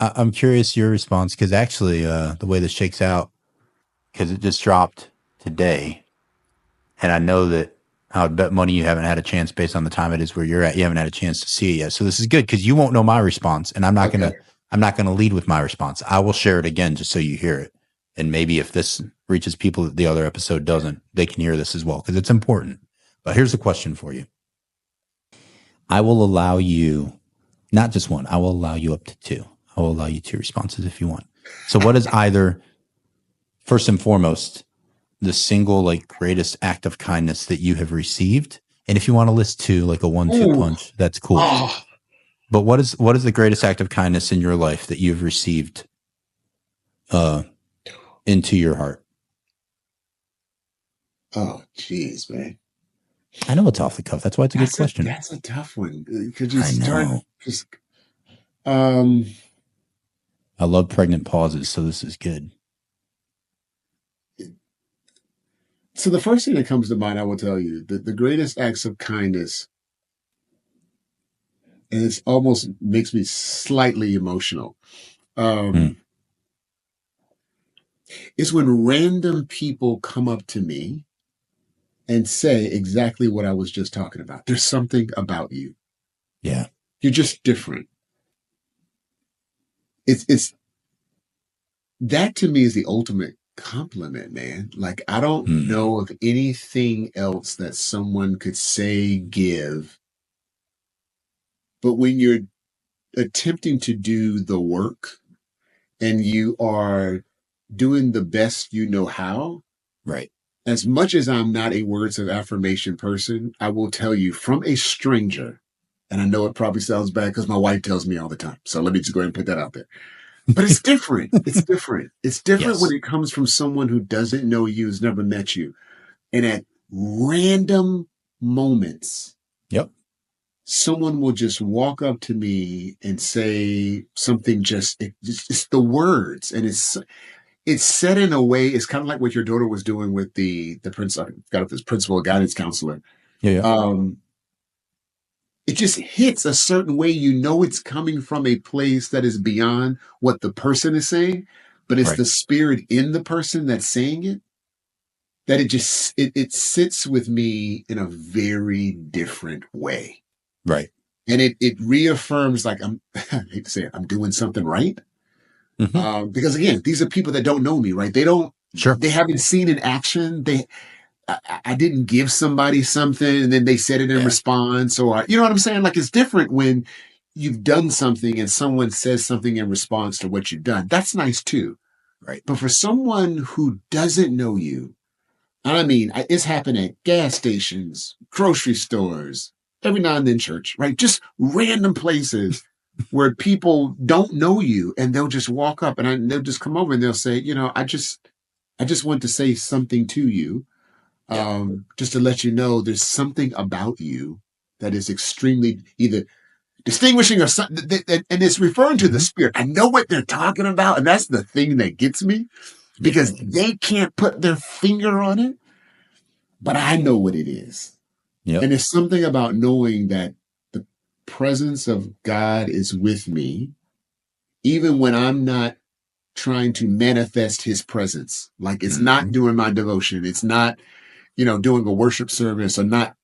I'm curious your response, because actually, the way this shakes out, because it just dropped today, and I know that I would bet money you haven't had a chance, based on the time it is where you're at. You haven't had a chance to see it yet, so this is good because you won't know my response, and I'm not gonna lead with my response. I will share it again just so you hear it, and maybe if this reaches people that the other episode doesn't, they can hear this as well, because it's important. But here's the question for you. I will allow you not just one. I will allow you up to two. I will allow you two responses if you want. So what is either, first and foremost, the single greatest act of kindness that you have received? And if you want to list two, like a 1-2 punch, that's cool. But what is the greatest act of kindness in your life that you've received into your heart? Oh, geez, man. I know it's off the cuff. That's why it's a good question. That's a tough one. Could you I love pregnant pauses, so this is good. So the first thing that comes to mind, I will tell you, the greatest acts of kindness, and it almost makes me slightly emotional, is when random people come up to me and say exactly what I was just talking about. There's something about you. Yeah. You're just different. It's that to me is the ultimate compliment, man. Like, I don't know of anything else that someone could say, give. But when you're attempting to do the work and you are doing the best you know how, right? As much as I'm not a words of affirmation person, I will tell you, from a stranger, And I know it probably sounds bad because my wife tells me all the time. So let me just go ahead and put that out there. But it's different. It's different. It's different when Yes. it comes from someone who doesn't know you, has never met you. And at random moments, Yep. someone will just walk up to me and say something it's the words. And it's said in a way, it's kind of like what your daughter was doing with the principal, got this principal guidance counselor. Yeah. It just hits a certain way. You know, it's coming from a place that is beyond what the person is saying, but it's Right. the spirit in the person that's saying it, that it sits with me in a very different way. Right. And it reaffirms, like, I hate to say it, I'm doing something right. Mm-hmm. Because again, these are people that don't know me, right? Sure. They haven't seen in action. I didn't give somebody something and then they said it in Yeah. response, or, you know what I'm saying? Like, it's different when you've done something and someone says something in response to what you've done. That's nice too. Right. But for someone who doesn't know you, and I mean, it's happened at gas stations, grocery stores, every now and then church, right? Just random places where people don't know you and they'll just walk up and they'll just come over and they'll say, I just want to say something to you. Yeah. Just to let you know there's something about you that is extremely either distinguishing or something, and it's referring to the spirit. I know what they're talking about, and that's the thing that gets me, because they can't put their finger on it, but I know what it is. Yep. And it's something about knowing that the presence of God is with me, even when I'm not trying to manifest his presence. Like, it's not doing my devotion. It's not, doing a worship service, or not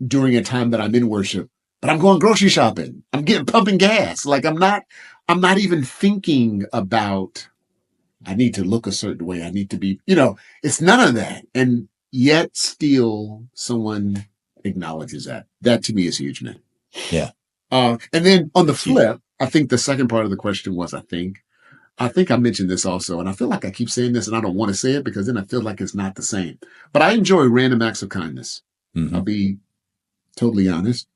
during a time that I'm in worship, but I'm going grocery shopping. I'm pumping gas. Like, I'm not even thinking about, I need to look a certain way. I need to be, it's none of that. And yet still someone acknowledges that. That to me is huge, man. Yeah. And then on the flip, I think the second part of the question was, I think I mentioned this also, and I feel like I keep saying this and I don't want to say it because then I feel like it's not the same. But I enjoy random acts of kindness. I'll be totally honest.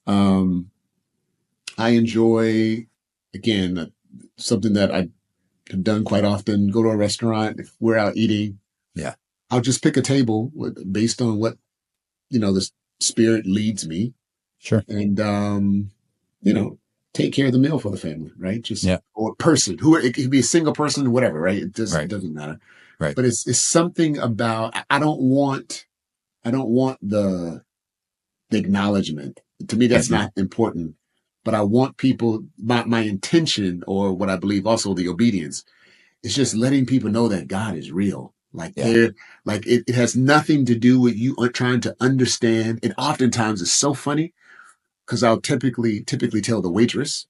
I enjoy, again, something that I have done quite often, go to a restaurant. If we're out eating, I'll just pick a table based on what, the spirit leads me. Sure. And, take care of the meal for the family, right? Or person, it could be a single person, whatever, right? It doesn't matter. Right. But it's something about, I don't want the acknowledgement. To me, that's not important. But I want people, my intention, or what I believe also the obedience, is just letting people know that God is real. Like, it has nothing to do with you trying to understand. And oftentimes it's so funny because I'll typically tell the waitress,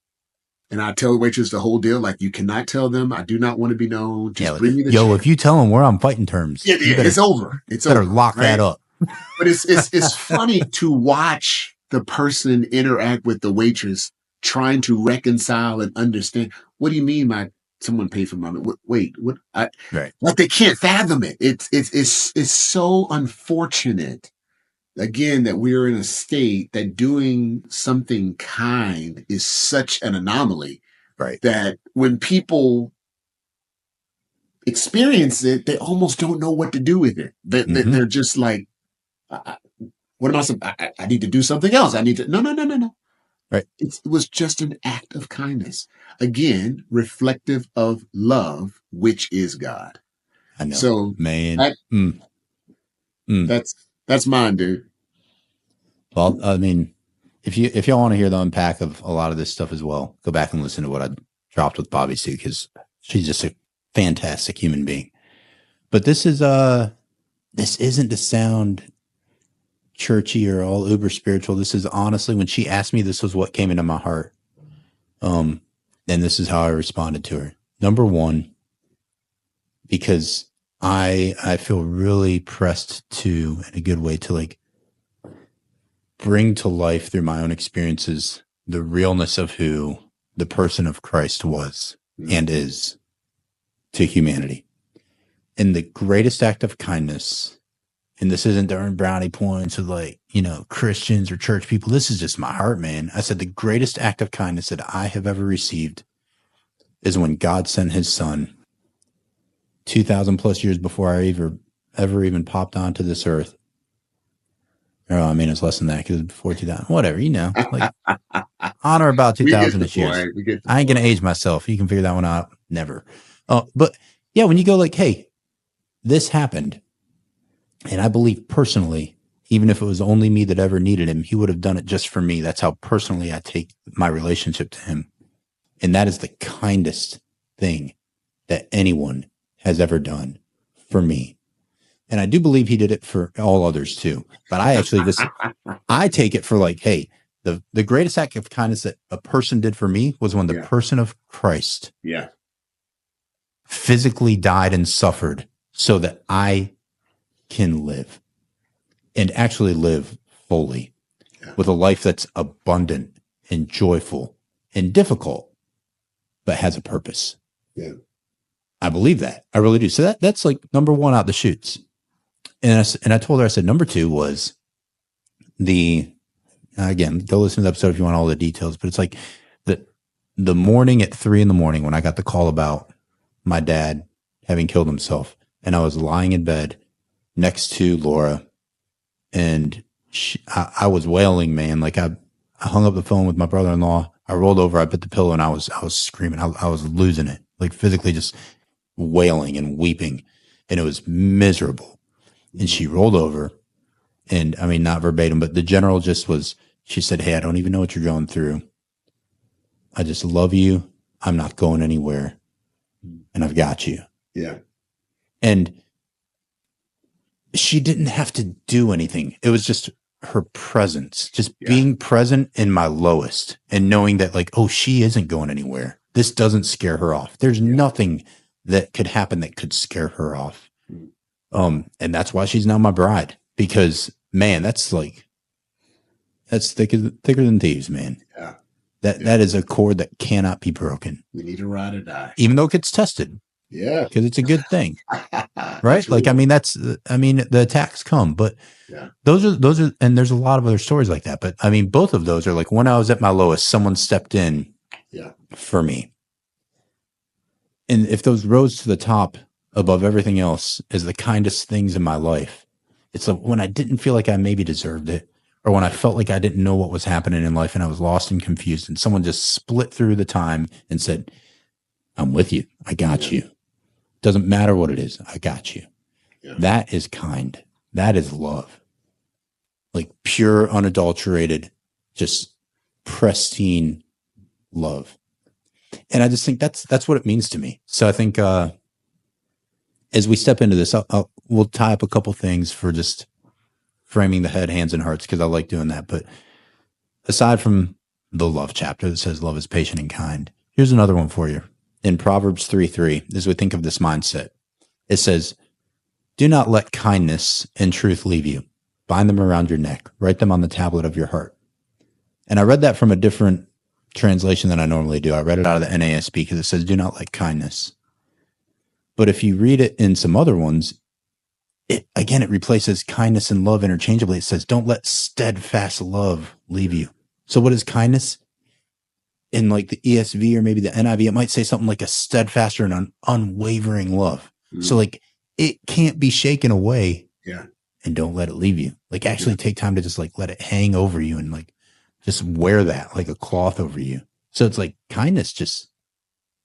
and I tell the waitress the whole deal. Like, you cannot tell them, I do not want to be known. Just bring me the check. If you tell them we're on fighting terms, it's over. It's better over, lock that up. But it's funny to watch the person interact with the waitress, trying to reconcile and understand. What do you mean someone paid for my meal? Wait, what? Like, they can't fathom it. It's so unfortunate, again, that we're in a state that doing something kind is such an anomaly, right? That when people experience it, they almost don't know what to do with it. They're just like, what am I supposed? I need to do something else. I need to. No. Right. It was just an act of kindness. Again, reflective of love, which is God. I know. So, man, that's mine, dude. Well, I mean, if y'all want to hear the unpack of a lot of this stuff as well, go back and listen to what I dropped with Bobby Sue, because she's just a fantastic human being. But this isn't to sound churchy or all uber spiritual. This is honestly, when she asked me, this was what came into my heart. And this is how I responded to her. Number one, because I feel really pressed to, in a good way, to like bring to life through my own experiences the realness of who the person of Christ was and is to humanity. And the greatest act of kindness And this isn't to earn brownie points with like, Christians or church people. This is just my heart, man. I said the greatest act of kindness that I have ever received is when God sent his son 2,000 plus years before I ever even popped onto this earth. Or, I mean, it's less than that because it's before 2000. Whatever, like on or about We get 2,000 the years. point. We get the I ain't point. going to age myself. You can figure that one out. Never. But yeah, when you go like, hey, this happened. And I believe personally, even if it was only me that ever needed him, he would have done it just for me. That's how personally I take my relationship to him. And that is the kindest thing that anyone has ever done for me. And I do believe he did it for all others too. But I actually I take it for like, hey, the greatest act of kindness that a person did for me was when the person of Christ physically died and suffered so that I can live and actually live fully with a life that's abundant and joyful and difficult, but has a purpose. Yeah. I believe that. I really do. So that's like number one out the chutes. And I told her, I said, number two was again, go listen to the episode if you want all the details, but it's like the morning at 3 a.m. when I got the call about my dad having killed himself, and I was lying in bed next to Laura, and I was wailing, man. Like I hung up the phone with my brother-in-law. I rolled over, I bit the pillow, and I was screaming. I was losing it, like physically just wailing and weeping, and it was miserable. And she rolled over, and I mean, not verbatim, but the general just was, she said, "Hey, I don't even know what you're going through. I just love you. I'm not going anywhere. And I've got you." Yeah. And she didn't have to do anything. It was just her presence, just being present in my lowest and knowing that like, oh, she isn't going anywhere. This doesn't scare her off. There's nothing that could happen that could scare her off. And that's why she's now my bride, because man, that's thicker than thieves, man. Yeah. That is a cord that cannot be broken. We need a ride or die. Even though it gets tested. Yeah. Because it's a good thing. Right? Like, I mean, the attacks come, but those are, and there's a lot of other stories like that. But I mean, both of those are like when I was at my lowest, someone stepped in for me. And if those rose to the top above everything else as the kindest things in my life, it's like when I didn't feel like I maybe deserved it, or when I felt like I didn't know what was happening in life and I was lost and confused, and someone just split through the time and said, "I'm with you. I got you. Doesn't matter what it is. I got you." Yeah. That is kind. That is love. Like pure, unadulterated, just pristine love. And I just think that's what it means to me. So I think as we step into this, we'll tie up a couple things for just framing the head, hands, and hearts, because I like doing that. But aside from the love chapter that says love is patient and kind, here's another one for you. In Proverbs 3:3, as we think of this mindset, it says, "Do not let kindness and truth leave you. Bind them around your neck. Write them on the tablet of your heart." And I read that from a different translation than I normally do. I read it out of the NASB because it says, "Do not let kindness." But if you read it in some other ones, it replaces kindness and love interchangeably. It says, "Don't let steadfast love leave you." So what is kindness? In like the ESV or maybe the NIV, it might say something like a steadfast or an unwavering love. Mm-hmm. So like it can't be shaken away. Yeah. And don't let it leave you. Like actually take time to just like let it hang over you and like just wear that like a cloth over you. So it's like kindness, just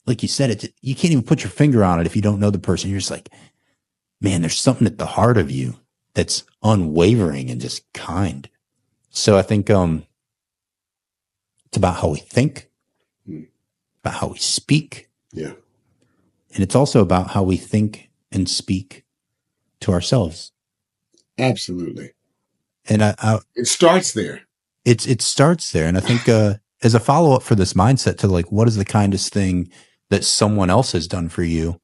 like you said, you can't even put your finger on it if you don't know the person. You're just like, man, there's something at the heart of you that's unwavering and just kind. So I think it's about how we think, about how we speak. Yeah. And it's also about how we think and speak to ourselves. Absolutely. And it starts there. It starts there. And I think as a follow-up for this mindset to like, what is the kindest thing that someone else has done for you?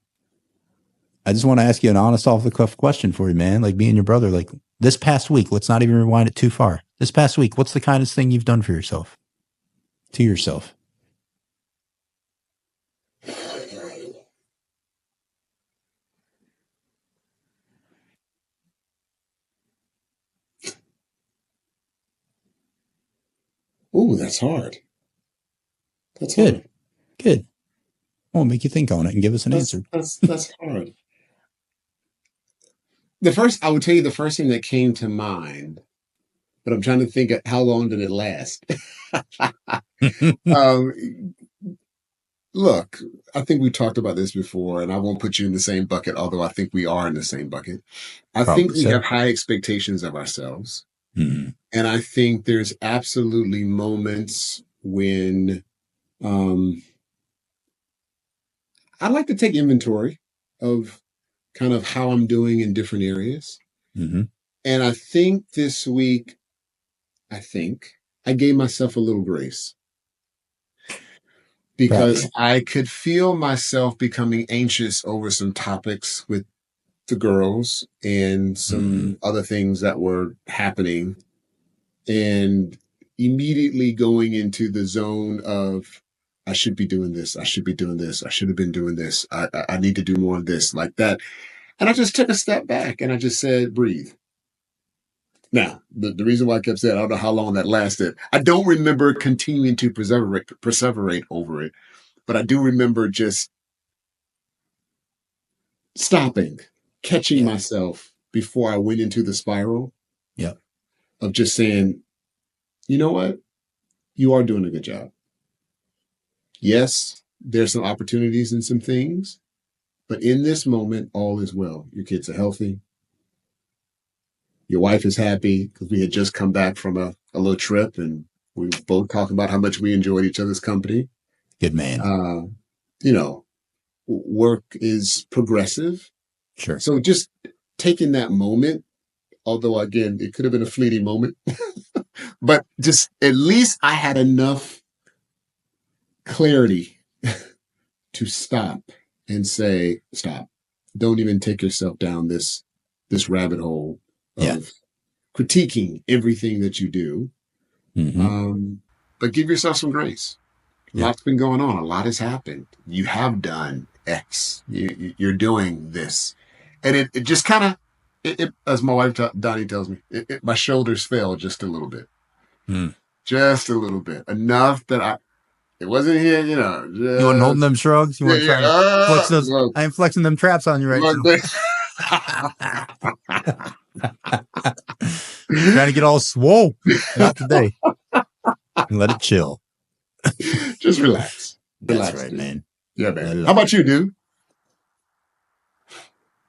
I just want to ask you an honest, off-the-cuff question for you, man. Like me and your brother, like this past week, let's not even rewind it too far. This past week, what's the kindest thing you've done for yourself? To yourself? Ooh, that's hard. That's Good. hard. Good. I won't make you think on it and give us an That's answer. that's hard. I would tell you the first thing that came to mind, but I'm trying to think of how long did it last? um, Look, I think we talked about this before, and I won't put you in the same bucket, although I think we are in the same bucket. I think Probably we have so. high expectations of ourselves. Mhm. And I think there's absolutely moments when um, I like to take inventory of kind of how I'm doing in different areas. Mhm. And I think this week, I think I gave myself a little grace because Perhaps. I could feel myself becoming anxious over some topics with the girls and Mhm. some other things that were happening, and immediately going into the zone of I should be doing this, I should be doing this, I should have been doing this, I need to do more of this, like that. And I just took a step back and I just said, breathe. Now, the reason why I kept saying, I don't know how long that lasted. I don't remember continuing to perseverate over it, but I do remember just stopping, catching Yeah. myself before I went into the spiral Yep. of just saying, you know what? You are doing a good job. Yes, there's some opportunities and some things, but in this moment, all is well. Your kids are healthy. Your wife is happy because we had just come back from a little trip and we both talked about how much we enjoyed each other's company. Good man. Uh, you know, work is progressive. Sure. So just taking that moment, although again, it could have been a fleeting moment, but just at least I had enough clarity to stop and say, stop. Don't even take yourself down this rabbit hole Yeah. of critiquing everything that you do. Hmm. Um, but give yourself some grace. A Yeah. lot's been going on. A lot has happened. You have done X. You're doing this. And it just kind of, as my wife Donnie tells me, my shoulders fell just a little bit. Mm. Just a little bit. Enough that it wasn't here, You wasn't holding just, them shrugs. You yeah, weren't yeah. trying to flex those. Look, I ain't flexing them traps on you right look, now. Trying to get all swole. Not today. Let it chill. just relax. That's Relax, right, dude. man. Yeah, I man. How love it. about you, dude?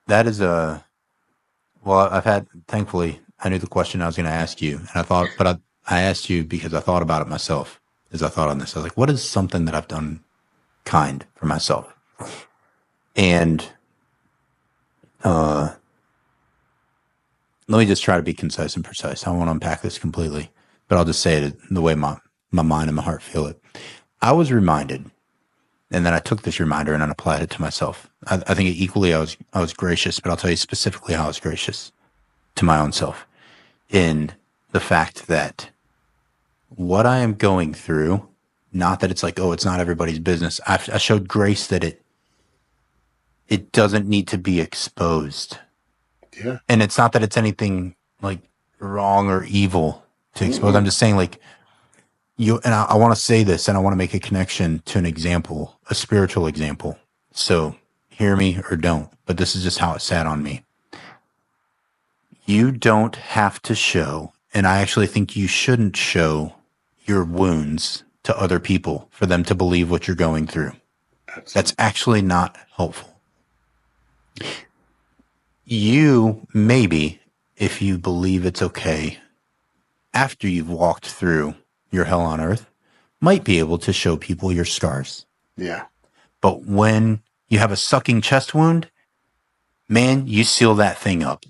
That is a well. I've had thankfully. I knew the question I was going to ask you, and I thought, but I asked you because I thought about it myself. As I thought on this, I was like, what is something that I've done kind for myself? And let me just try to be concise and precise. I won't unpack this completely, but I'll just say it the way my mind and my heart feel it. I was reminded, and then I took this reminder and I applied it to myself. I think equally I was gracious, but I'll tell you specifically how I was gracious to my own self in the fact that what I am going through, not that it's like, oh, it's not everybody's business. I showed grace that it doesn't need to be exposed. Yeah. And it's not that it's anything like wrong or evil to expose. I'm Mm-mm. just saying like and I want to say this and I want to make a connection to an example, a spiritual example. So hear me or don't, but this is just how it sat on me. You don't have to show, and I actually think you shouldn't show your wounds to other people for them to believe what you're going through. That's Absolutely. actually not helpful. You maybe, if you believe it's okay, after you've walked through your hell on earth, might be able to show people your scars. Yeah. But when you have a sucking chest wound, man, you seal that thing up.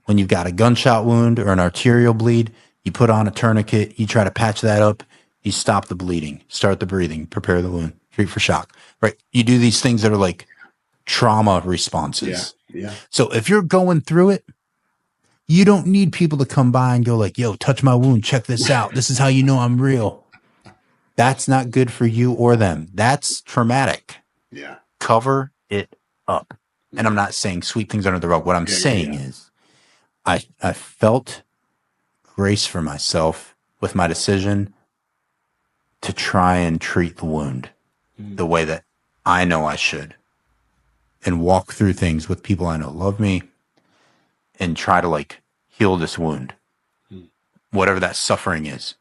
When you've got a gunshot wound or an arterial bleed, you put on a tourniquet, you try to patch that up, you stop the bleeding, start the breathing, prepare the wound, treat for shock, right? You do these things that are like trauma Yeah. responses. Yeah. So if you're going through it, you don't need people to come by and go like, yo, touch my wound, check this out. This is how you know I'm real. That's not good for you or them. That's traumatic. Yeah. Cover it up. And I'm not saying sweep things under the rug. What I'm Yeah. Yeah. saying Yeah. is I felt grace for myself with my decision to try and treat the wound the way that I know I should, and walk through things with people I know love me and try to like heal this wound, whatever that suffering is.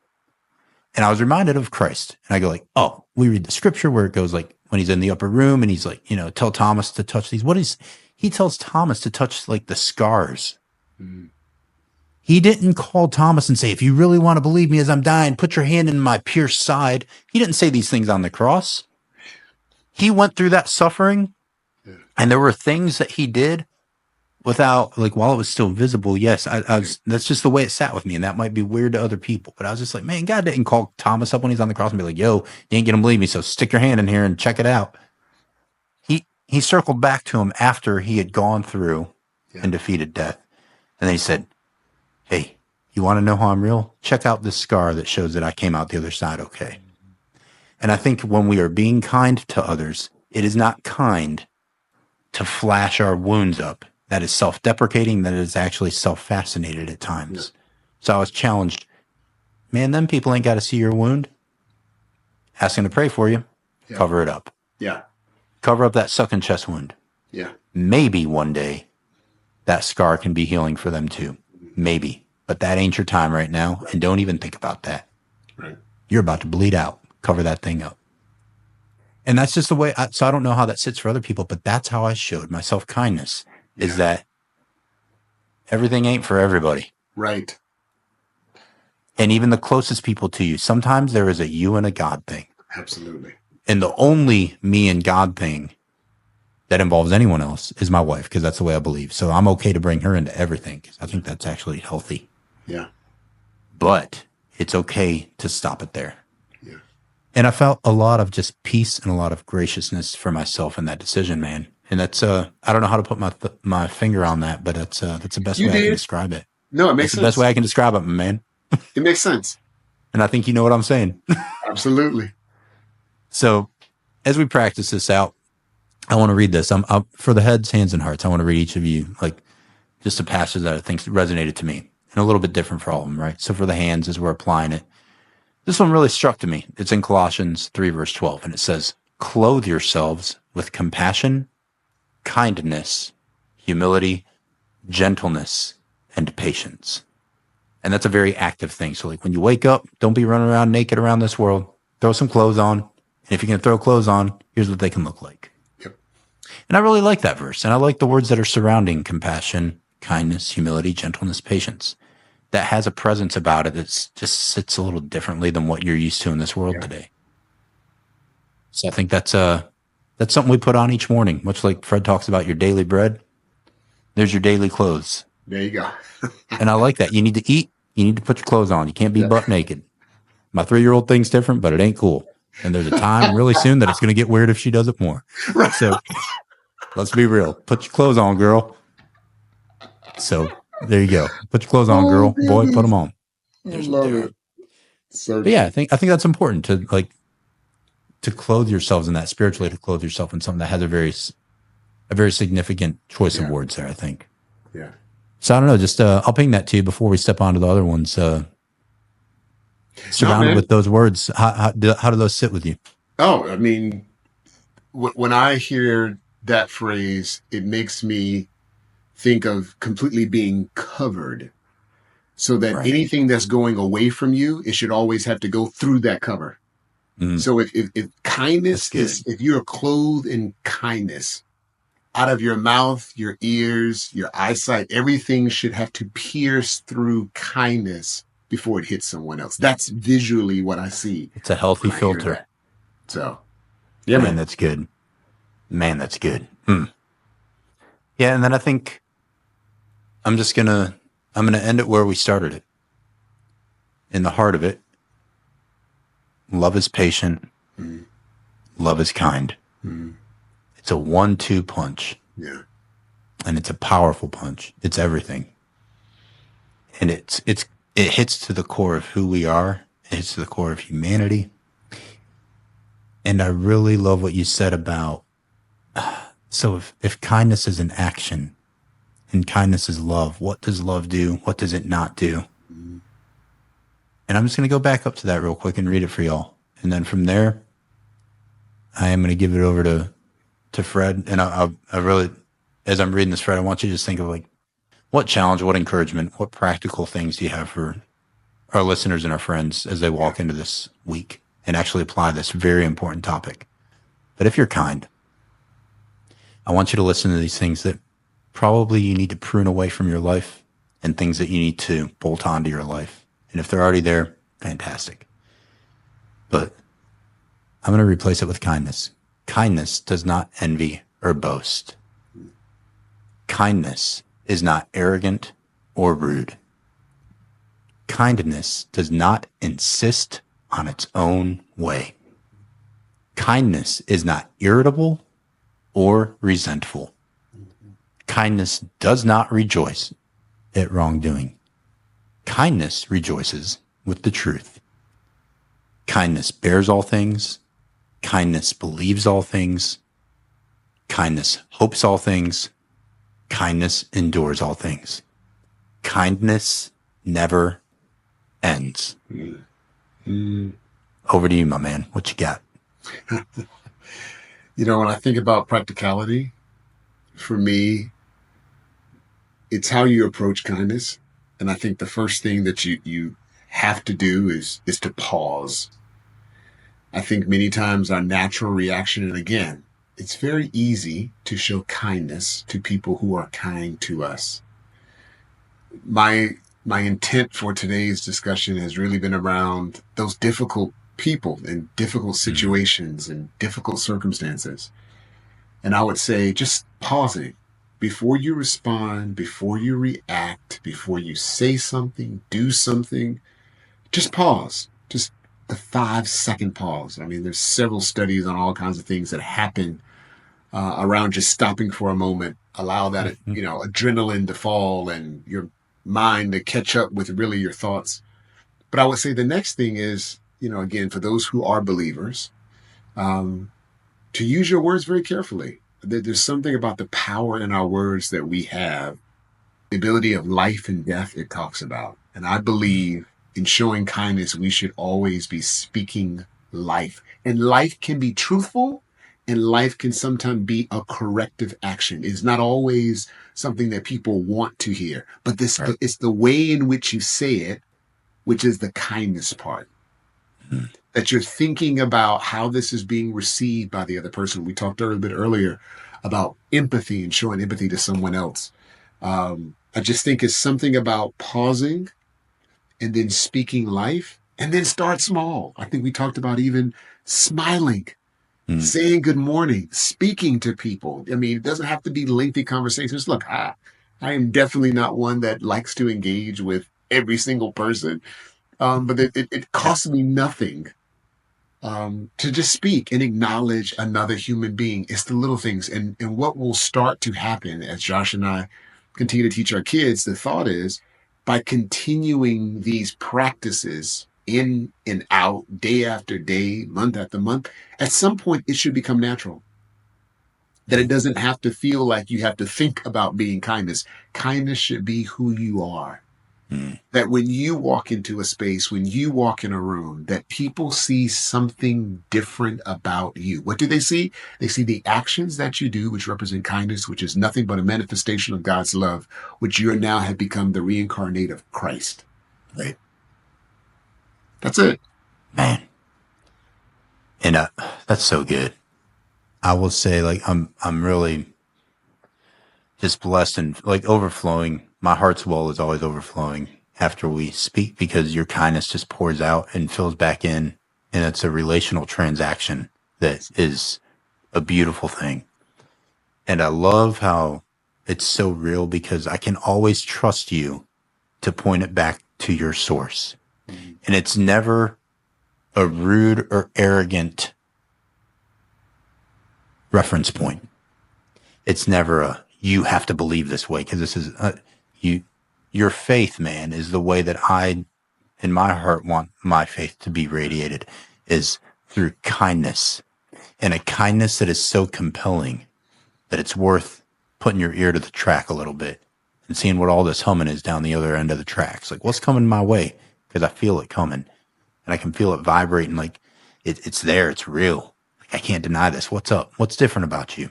And I was reminded of Christ, and I go like, oh, we read the scripture where it goes like when he's in the upper room and he's like, tell Thomas to touch these. He tells Thomas to touch like the scars. He didn't call Thomas and say, if you really want to believe me as I'm dying, put your hand in my pierced side. He didn't say these things on the cross. He went through that suffering, and there were things that he did without, like, while it was still visible. Yes, that's just the way it sat with me, and that might be weird to other people, but I was just like, man, God didn't call Thomas up when he's on the cross and be like, yo, you ain't gonna believe me, so stick your hand in here and check it out. He circled back to him after he had gone through and defeated death, and then he said, hey, you want to know how I'm real? Check out this scar that shows that I came out the other side okay. And I think when we are being kind to others, it is not kind to flash our wounds up. That is self-deprecating. That is actually self-fascinated at times. Yeah. So I was challenged, man, them people ain't got to see your wound. Ask them to pray for you. Yeah. Cover it up. Yeah. Cover up that sucking chest wound. Yeah. Maybe one day that scar can be healing for them too. Maybe. But that ain't your time right now. And don't even think about that. Right. You're about to bleed out. Cover that thing up. And that's just the way. So I don't know how that sits for other people, but that's how I showed my self-kindness. Is that everything ain't for everybody. Right. And even the closest people to you, sometimes there is a you and a God thing. Absolutely. And the only me and God thing that involves anyone else is my wife, because that's the way I believe. So I'm okay to bring her into everything, because I think that's actually healthy. Yeah. But it's okay to stop it there. Yeah. And I felt a lot of just peace and a lot of graciousness for myself in that decision, man. And that's I don't know how to put my finger on that, but that's the best way I can describe it. No, it makes sense. The best way I can describe it, man. It makes sense. And I think you know what I'm saying. Absolutely. So as we practice this out, I want to read this. I'm for the heads, hands, and hearts. I want to read each of you like just a passage that I think resonated to me, and a little bit different for all of them, right? So for the hands, as we're applying it, this one really struck to me. It's in Colossians 3, verse 12, and it says, "Clothe yourselves with compassion, kindness, humility, gentleness, and patience." And that's a very active thing. So like when you wake up, don't be running around naked around this world. Throw some clothes on. And if you're going to throw clothes on, here's what they can look like. Yep. And I really like that verse. And I like the words that are surrounding compassion, kindness, humility, gentleness, patience. That has a presence about it that just sits a little differently than what you're used to in this world today. So I think that's something we put on each morning, much like Fred talks about your daily bread. There's your daily clothes. There you go. And I like that. You need to eat. You need to put your clothes on. You can't be butt naked. My 3-year-old thinks different, but it ain't cool. And there's a time really soon that it's going to get weird if she does it more. Right. So let's be real. Put your clothes on, girl. So there you go. Put your clothes on, girl. Boy, put them on. I love it. So but yeah, I think that's important to clothe yourselves in that, spiritually, to clothe yourself in something that has a very significant choice of words there, I think. Yeah. So I don't know, just I'll ping that to you before we step on to the other ones. Surrounded with those words, how do those sit with you? Oh, I mean, when I hear that phrase, it makes me think of completely being covered, so that anything that's going away from you, it should always have to go through that cover. So if kindness is, if you're clothed in kindness, out of your mouth, your ears, your eyesight, everything should have to pierce through kindness before it hits someone else. That's visually what I see. It's a healthy filter. So, yeah, man, that's good. Man, that's good. Yeah, and then I think I'm gonna end it where we started it. In the heart of it, love is patient. Love is kind. It's a 1-2 punch. Yeah. And it's a powerful punch. It's everything. And it hits to the core of who we are. It hits to the core of humanity. And I really love what you said about, so if kindness is an action and kindness is love, what does love do? What does it not do? And I'm just going to go back up to that real quick and read it for y'all. And then from there, I am going to give it over to Fred. And I really, as I'm reading this, Fred, I want you to just think of like, what challenge, what encouragement, what practical things do you have for our listeners and our friends as they walk into this week and actually apply this very important topic? But if you're kind, I want you to listen to these things that probably you need to prune away from your life and things that you need to bolt onto your life. And if they're already there, fantastic. But I'm going to replace it with kindness. Kindness does not envy or boast. Kindness is not arrogant or rude. Kindness does not insist on its own way. Kindness is not irritable or resentful. Kindness does not rejoice at wrongdoing. Kindness rejoices with the truth. Kindness bears all things. Kindness believes all things. Kindness hopes all things. Kindness endures all things. Kindness never ends. Over to you, my man. What you got? When I think about practicality, for me, it's how you approach kindness. And I think the first thing that you have to do is to pause. I think many times our natural reaction, and again, it's very easy to show kindness to people who are kind to us. My intent for today's discussion has really been around those difficult people in difficult situations and difficult circumstances. And I would say just pausing before you respond, before you react, before you say something, do something, just pause. Just the 5-second pause. I mean, there's several studies on all kinds of things that happen around just stopping for a moment, allow that, adrenaline to fall and your mind to catch up with really your thoughts. But I would say the next thing is, again, for those who are believers, to use your words very carefully. There's something about the power in our words that we have, the ability of life and death it talks about. And I believe in showing kindness, we should always be speaking life. And life can be truthful, and life can sometimes be a corrective action. It's not always something that people want to hear, but it's the way in which you say it, which is the kindness part. That you're thinking about how this is being received by the other person. We talked a little bit earlier about empathy and showing empathy to someone else. I just think it's something about pausing and then speaking life and then start small. I think we talked about even smiling, saying good morning, speaking to people. I mean, it doesn't have to be lengthy conversations. Look, I am definitely not one that likes to engage with every single person. But it costs me nothing to just speak and acknowledge another human being. It's the little things. And what will start to happen as Josh and I continue to teach our kids, the thought is by continuing these practices in and out, day after day, month after month, at some point it should become natural. That it doesn't have to feel like you have to think about being kindness. Kindness should be who you are. That when you walk into a space, when you walk in a room, that people see something different about you. What do they see? They see the actions that you do, which represent kindness, which is nothing but a manifestation of God's love, which you now have become the reincarnate of Christ. Right? That's it. Man. And that's so good. I will say, like, I'm really just blessed and like overflowing. My heart's well is always overflowing after we speak because your kindness just pours out and fills back in. And it's a relational transaction that is a beautiful thing. And I love how it's so real because I can always trust you to point it back to your source. And it's never a rude or arrogant reference point. It's never a, you have to believe this way because this is your faith, man, is the way that I, in my heart, want my faith to be radiated is through kindness, and a kindness that is so compelling that it's worth putting your ear to the track a little bit and seeing what all this humming is down the other end of the tracks. Like, what's coming my way? Because I feel it coming and I can feel it vibrating. Like, It's there. It's real. Like, I can't deny this. What's up? What's different about you?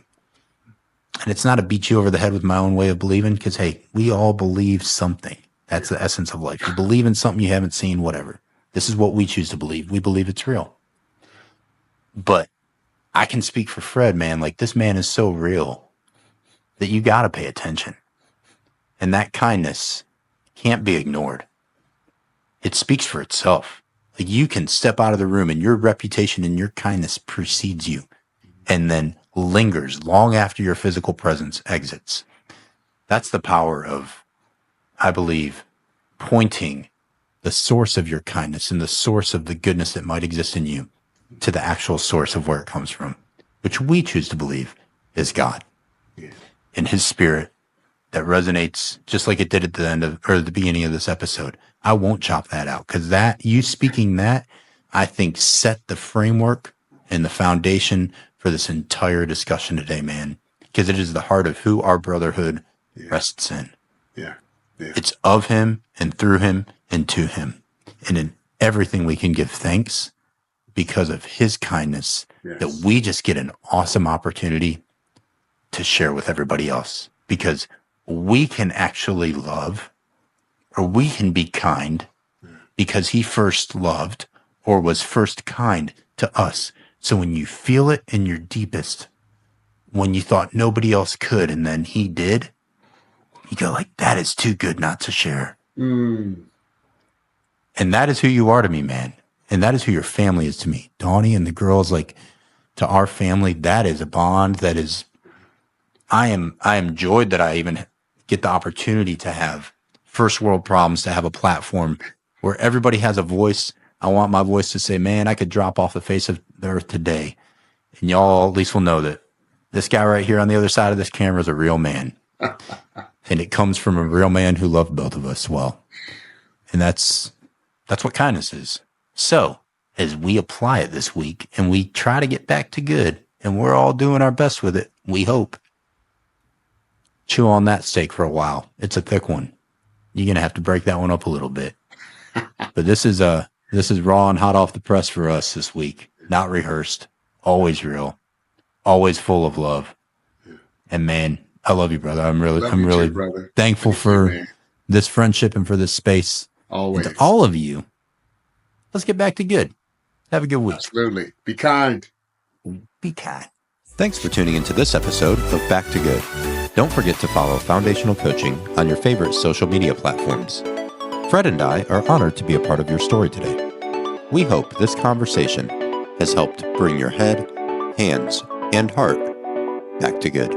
And it's not to beat you over the head with my own way of believing, because, hey, we all believe something. That's the essence of life. You believe in something you haven't seen, whatever. This is what we choose to believe. We believe it's real. But I can speak for Fred, man. Like, this man is so real that you got to pay attention. And that kindness can't be ignored. It speaks for itself. Like, you can step out of the room and your reputation and your kindness precedes you and then lingers long after your physical presence exits. That's the power of, I believe, pointing the source of your kindness and the source of the goodness that might exist in you to the actual source of where it comes from, which we choose to believe is God and his spirit that resonates just like it did at the end of, or the beginning of this episode. I won't chop that out, because that, you speaking that, I think set the framework and the foundation for this entire discussion today, man, because it is the heart of who our brotherhood rests in. Yeah. It's of him and through him and to him. And in everything we can give thanks because of his kindness, that we just get an awesome opportunity to share with everybody else, because we can actually love, or we can be kind because he first loved or was first kind to us. So when you feel it in your deepest, when you thought nobody else could and then he did, you go like, that is too good not to share. And that is who you are to me, man. And that is who your family is to me. Donnie and the girls, like, to our family, that is a bond that is, I am joyed that I even get the opportunity to have first world problems, to have a platform where everybody has a voice. I want my voice to say, man, I could drop off the face of the earth today, and y'all at least will know that this guy right here on the other side of this camera is a real man. And it comes from a real man who loved both of us well. And that's what kindness is. So as we apply it this week and we try to get back to good, and we're all doing our best with it, we hope. Chew on that steak for a while. It's a thick one. You're going to have to break that one up a little bit. But this is raw and hot off the press for us this week. Not rehearsed. Always real. Always full of love. And man, I love you, brother. I'm really brother. thankful for this friendship and for this space. Always. And to all of you, let's get back to good. Have a good week. Absolutely. Be kind. Be kind. Thanks for tuning into this episode of Back to Good. Don't forget to follow Foundational Coaching on your favorite social media platforms. Fred and I are honored to be a part of your story today. We hope this conversation has helped bring your head, hands, and heart back to good.